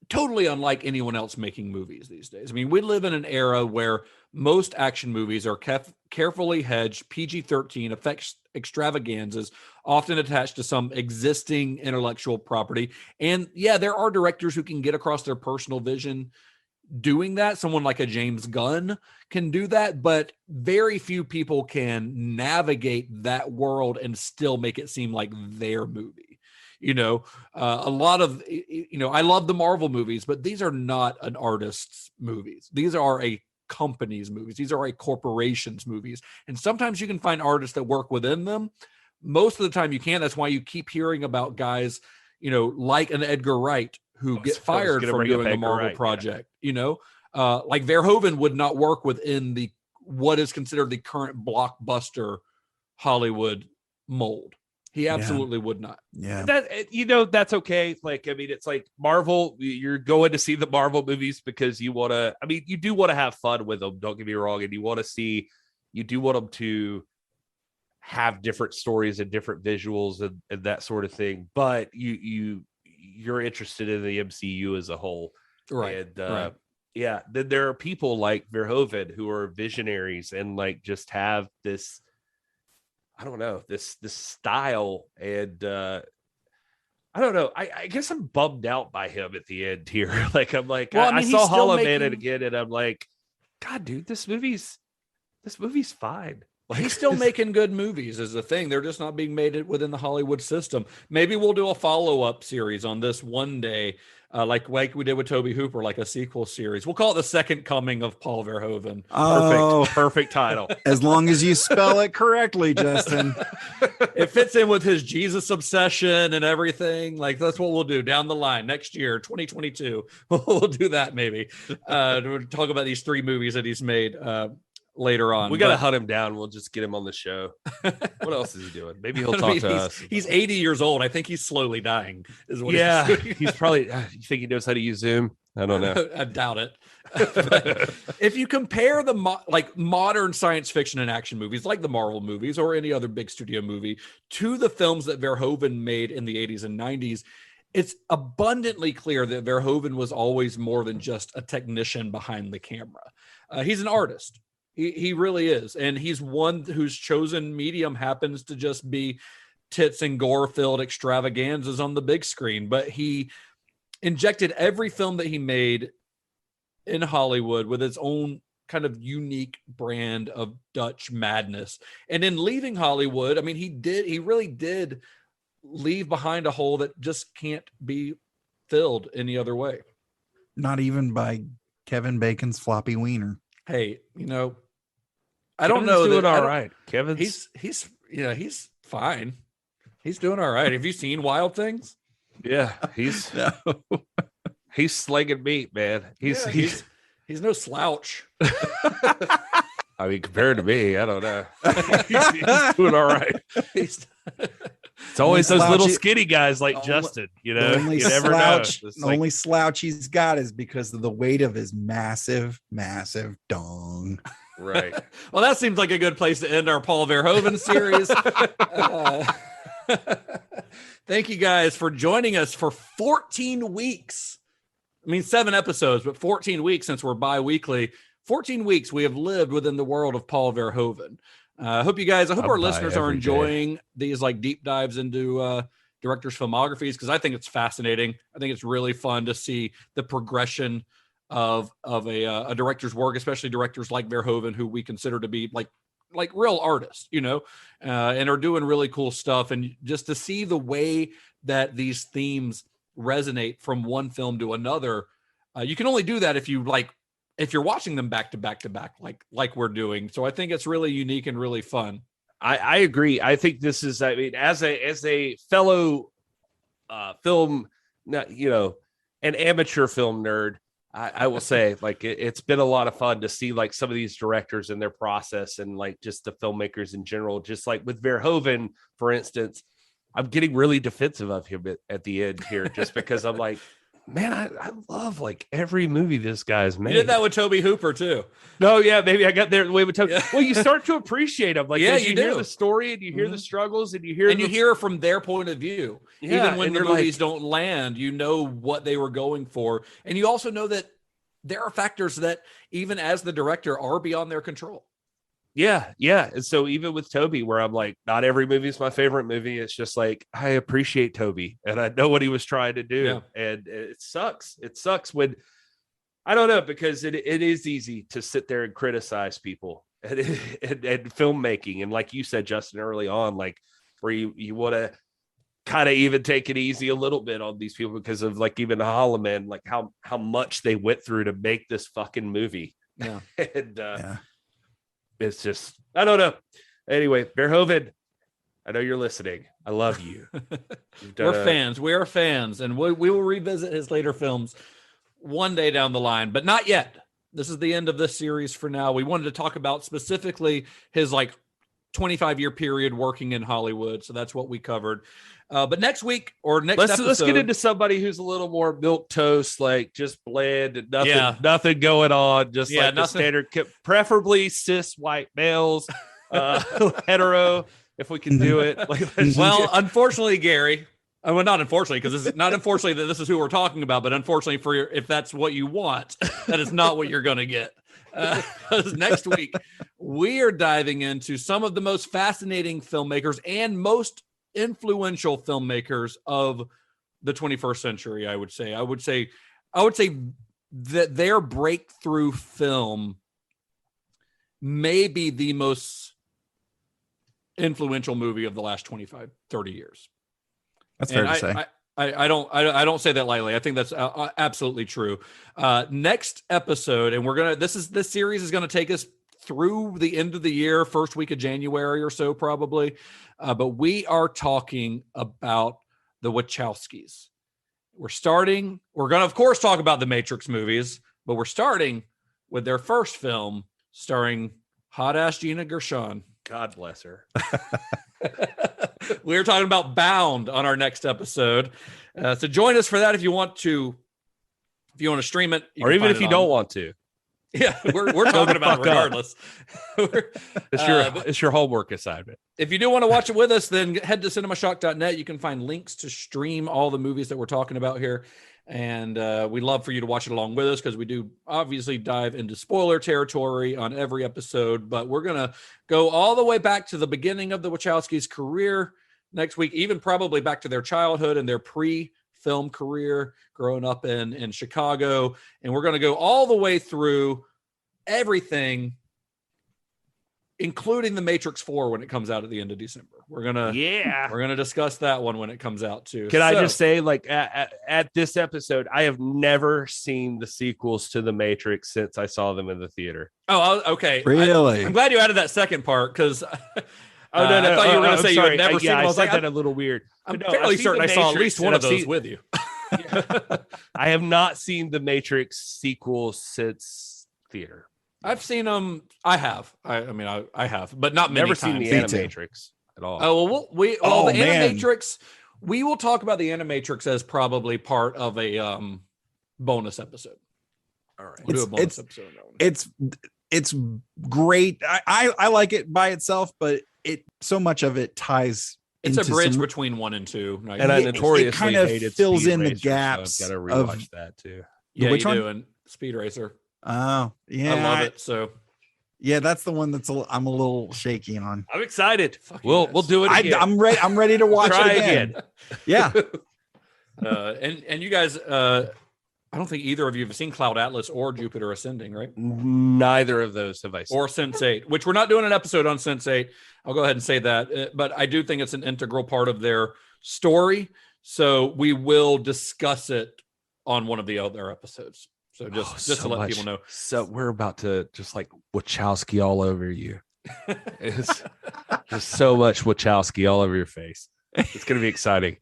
totally unlike anyone else making movies these days. I mean, we live in an era where most action movies are carefully hedged PG-13 effects extravaganzas, often attached to some existing intellectual property. And yeah, there are directors who can get across their personal vision doing that. Someone like a James Gunn can do that, but very few people can navigate that world and still make it seem like their movie. A lot of, I love the Marvel movies, but these are not an artist's movies. These are a company's movies. These are a corporation's movies. And sometimes you can find artists that work within them. Most of the time you can't. That's why you keep hearing about guys, like an Edgar Wright who get fired from doing a Marvel project, like Verhoeven would not work within what is considered the current blockbuster Hollywood mold. He absolutely would not.
Yeah.
That's okay. It's like Marvel, you're going to see the Marvel movies because you do want to have fun with them. Don't get me wrong. And you do want them to have different stories and different visuals and that sort of thing. But you're interested in the MCU as a whole.
Right.
And then there are people like Verhoeven who are visionaries and just have this, I don't know, this style. And I don't know. I guess I'm bummed out by him at the end here. I saw Hollow Man again, and I'm like, God, dude, this movie's fine.
He's still making good movies is the thing. They're just not being made within the Hollywood system. Maybe we'll do a follow-up series on this one day, like we did with Toby Hooper, like a sequel series. We'll call it The Second Coming of Paul Verhoeven.
Oh,
perfect title.
As long as you spell it correctly, Justin.
It fits in with his Jesus obsession and everything. That's what we'll do down the line next year, 2022. We'll do that maybe. We'll talk about these 3 movies that he's made later on.
We got to hunt him down. We'll just get him on the show. What else is he doing? Maybe he'll talk to us.
He's 80 years old. I think he's slowly dying. Is what
he's probably. You think he knows how to use Zoom? I don't know.
I doubt it. If you compare the modern science fiction and action movies, like the Marvel movies or any other big studio movie, to the films that Verhoeven made in the 80s and 90s, it's abundantly clear that Verhoeven was always more than just a technician behind the camera. He's an artist. He really is. And he's one whose chosen medium happens to just be tits and gore-filled extravaganzas on the big screen. But he injected every film that he made in Hollywood with its own kind of unique brand of Dutch madness. And in leaving Hollywood, he really did leave behind a hole that just can't be filled any other way.
Not even by Kevin Bacon's floppy wiener.
Hey, I don't know.
Doing all right.
Kevin's he's fine. He's doing all right. Have you seen Wild Things?
Yeah, he's slinging meat, man. He's
no slouch.
Compared to me, I don't know. He's doing all right. It's always those little skinny guys like Justin, you never know.
The only slouch he's got is because of the weight of his massive dong.
Right.
Well, that seems like a good place to end our Paul Verhoeven series. Thank you guys for joining us for 14 weeks. 7 episodes, but 14 weeks since we're bi-weekly. 14 weeks we have lived within the world of Paul Verhoeven. I hope our listeners are enjoying these deep dives into directors' filmographies, because I think it's fascinating. I think it's really fun to see the progression of a director's work, especially directors like Verhoeven, who we consider to be like real artists, and are doing really cool stuff. And just to see the way that these themes resonate from one film to another, you can only do that if you're watching them back to back to back, like we're doing. So I think it's really unique and really fun.
I agree. I think this is, as a fellow film, an amateur film nerd, I will say, like, it's been a lot of fun to see like some of these directors and their process, and like just the filmmakers in general. Just like with Verhoeven, for instance, I'm getting really defensive of him at the end here, just because I'm like, man, I love like every movie this guy's made.
You did that with Toby Hooper too.
No, yeah, maybe I got there the way with Toby. Yeah. Well, you start to appreciate him, like,
yeah,
you hear the story and you hear the struggles and you hear
from their point of view.
Yeah,
even when the movies don't land, you know what they were going for, and you also know that there are factors that even as the director are beyond their control.
Yeah. And so even with Toby, where I'm like, not every movie is my favorite movie. It's just like, I appreciate Toby and I know what he was trying to do. Yeah. And it sucks. It sucks when, I don't know, because it is easy to sit there and criticize people and filmmaking. And like you said, Justin, early on, like where you want to kind of even take it easy a little bit on these people because of like even Holloman, like how much they went through to make this fucking movie.
Yeah.
And it's just, I don't know. Anyway, Verhoeven, I know you're listening. I love you.
We're fans. We are fans. And we will revisit his later films one day down the line, but not yet. This is the end of this series for now. We wanted to talk about specifically his like 25-year period working in Hollywood. So that's what we covered. But next week or next episode,
let's get into somebody who's a little more milquetoast, like just bland and nothing going on, just like the standard, preferably cis white males, hetero, if we can do it.
Unfortunately, Gary. Well, not unfortunately, because this is not unfortunately that this is who we're talking about, but unfortunately if that's what you want, that is not what you're going to get. Next week, we are diving into some of the most fascinating filmmakers and most influential filmmakers of the 21st century. I would say that their breakthrough film may be the most influential movie of the last 25, 30 years.
That's fair to say.
I don't say that lightly. I think that's absolutely true. Next episode, and this series is gonna take us through the end of the year, first week of January or so, probably. But we are talking about the Wachowskis. We're going to, of course, talk about the Matrix movies, but we're starting with their first film starring hot-ass Gina Gershon.
God bless her.
We're talking about Bound on our next episode. So join us for that if you want to stream it.
Or even if you don't want to.
Yeah, we're talking about it regardless.
It's your homework assignment.
If you do want to watch it with us, then head to cinemashock.net. You can find links to stream all the movies that we're talking about here. And we'd love for you to watch it along with us because we do obviously dive into spoiler territory on every episode. But we're going to go all the way back to the beginning of the Wachowskis' career next week, even probably back to their childhood and their pre-film career growing up in Chicago. And we're going to go all the way through everything, including the Matrix 4 when it comes out at the end of December. We're gonna discuss that one when it comes out too.
Can I just say, like at this episode, I have never seen the sequels to the Matrix since I saw them in the theater.
Oh, okay.
Really?
I'm glad you added that second part because.
Oh no!
I thought you were going to say you had never seen them.
I was like, that a little weird.
I'm fairly certain I saw at least one of those with you.
I have not seen the Matrix sequel since theater.
I've seen them. I have. I have, but not many
Never
times.
seen the Animatrix at all.
Oh well, the Animatrix. We will talk about the Animatrix as probably part of a bonus episode.
All right,
we'll do a bonus episode.
It's great. I like it by itself, but so much of it ties.
It's a bridge between 1 and 2,
and I notoriously
it kind of fills in the gaps.
So I've got to rewatch that too.
Yeah,
which one?
Do, and Speed Racer.
Oh, yeah,
I love it. So,
yeah, that's the one that's I'm a little shaky on.
I'm excited. We'll do it again.
I'm ready. I'm ready to watch it again. Yeah.
And you guys, I don't think either of you have seen Cloud Atlas or Jupiter Ascending, right?
Neither of those have I seen.
Or Sense8, which we're not doing an episode on Sense8. I'll go ahead and say that. But I do think it's an integral part of their story. So we will discuss it on one of the other episodes. So just to let people know.
So we're about to just like Wachowski all over you. It's just so much Wachowski all over your face. It's going to be exciting.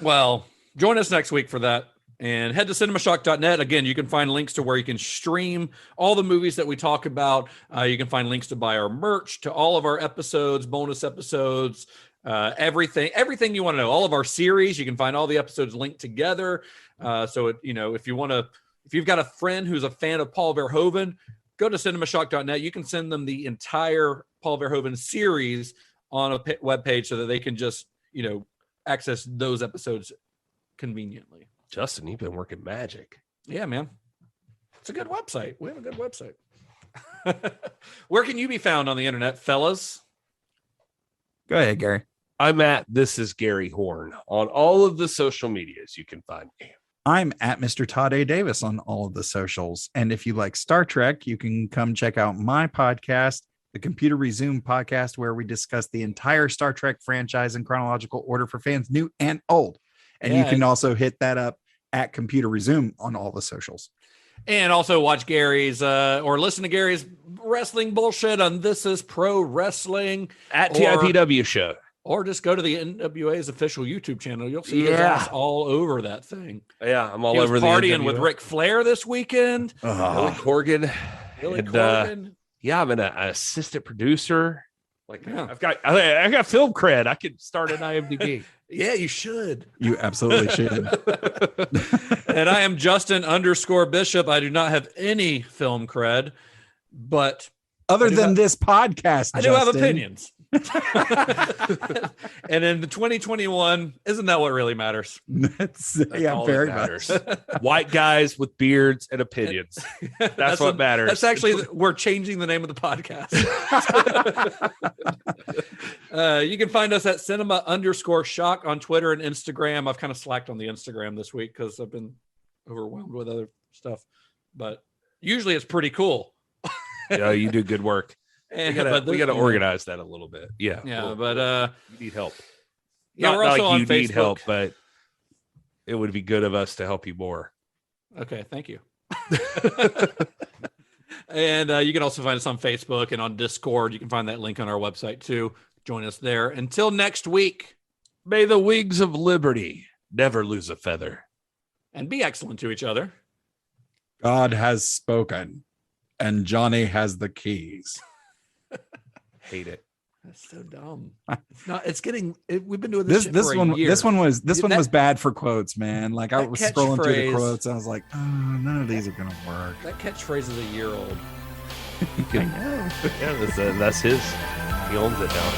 Well, join us next week for that. And head to cinemashock.net. Again, you can find links to where you can stream all the movies that we talk about. You can find links to buy our merch, to all of our episodes, bonus episodes, everything you want to know. All of our series, you can find all the episodes linked together. So if you've got a friend who's a fan of Paul Verhoeven, go to cinemashock.net. You can send them the entire Paul Verhoeven series on a webpage so that they can just access those episodes conveniently.
Justin, you've been working magic.
Yeah, man. It's a good website. We have a good website. Where can you be found on the internet, fellas?
Go ahead, Gary.
I'm at This Is Gary Horn on all of the social medias. You can find me.
I'm at Mr. Todd A. Davis on all of the socials. And if you like Star Trek, you can come check out my podcast, the Computer Resume podcast, where we discuss the entire Star Trek franchise in chronological order for fans new and old. And you can also hit that up at Computer Resume on all the socials.
And also watch Gary's or listen to Gary's wrestling bullshit on This Is Pro Wrestling
at TIPW show.
Or just go to the NWA's official YouTube channel. You'll see his ass all over that thing.
Yeah, I'm all over the
partying with Ric Flair this weekend.
Billy Corgan. Yeah, I'm an assistant producer. I got film cred. I could start an IMDb.
Yeah, you should.
You absolutely should.
And I am Justin_Bishop. I do not have any film cred, but
other than this podcast,
I do have opinions. And in the 2021, isn't that what really matters?
That's very matters.
White guys with beards and opinions. That's what matters.
That's actually, we're changing the name of the podcast. You can find us at cinema_shock on Twitter and Instagram. I've kind of slacked on the Instagram this week because I've been overwhelmed with other stuff, but usually it's pretty cool.
Yeah, you do good work. We gotta organize that a little bit. Yeah.
But
you need help.
Yeah, we're also on Facebook.
Need help, but it would be good of us to help you more.
Okay, thank you. And you can also find us on Facebook and on Discord. You can find that link on our website too. Join us there. Until next week,
may the wings of liberty never lose a feather.
And be excellent to each other.
God has spoken, and Johnny has the keys.
Hate it.
That's so dumb. It's not. It's getting. We've been doing this
this
for
one.
a year.
This one was bad for quotes, man. Like I was scrolling through the quotes, and I was like, oh, none of these are gonna work.
That catchphrase is a year old.
I know.
Yeah, that's his. He owns it now.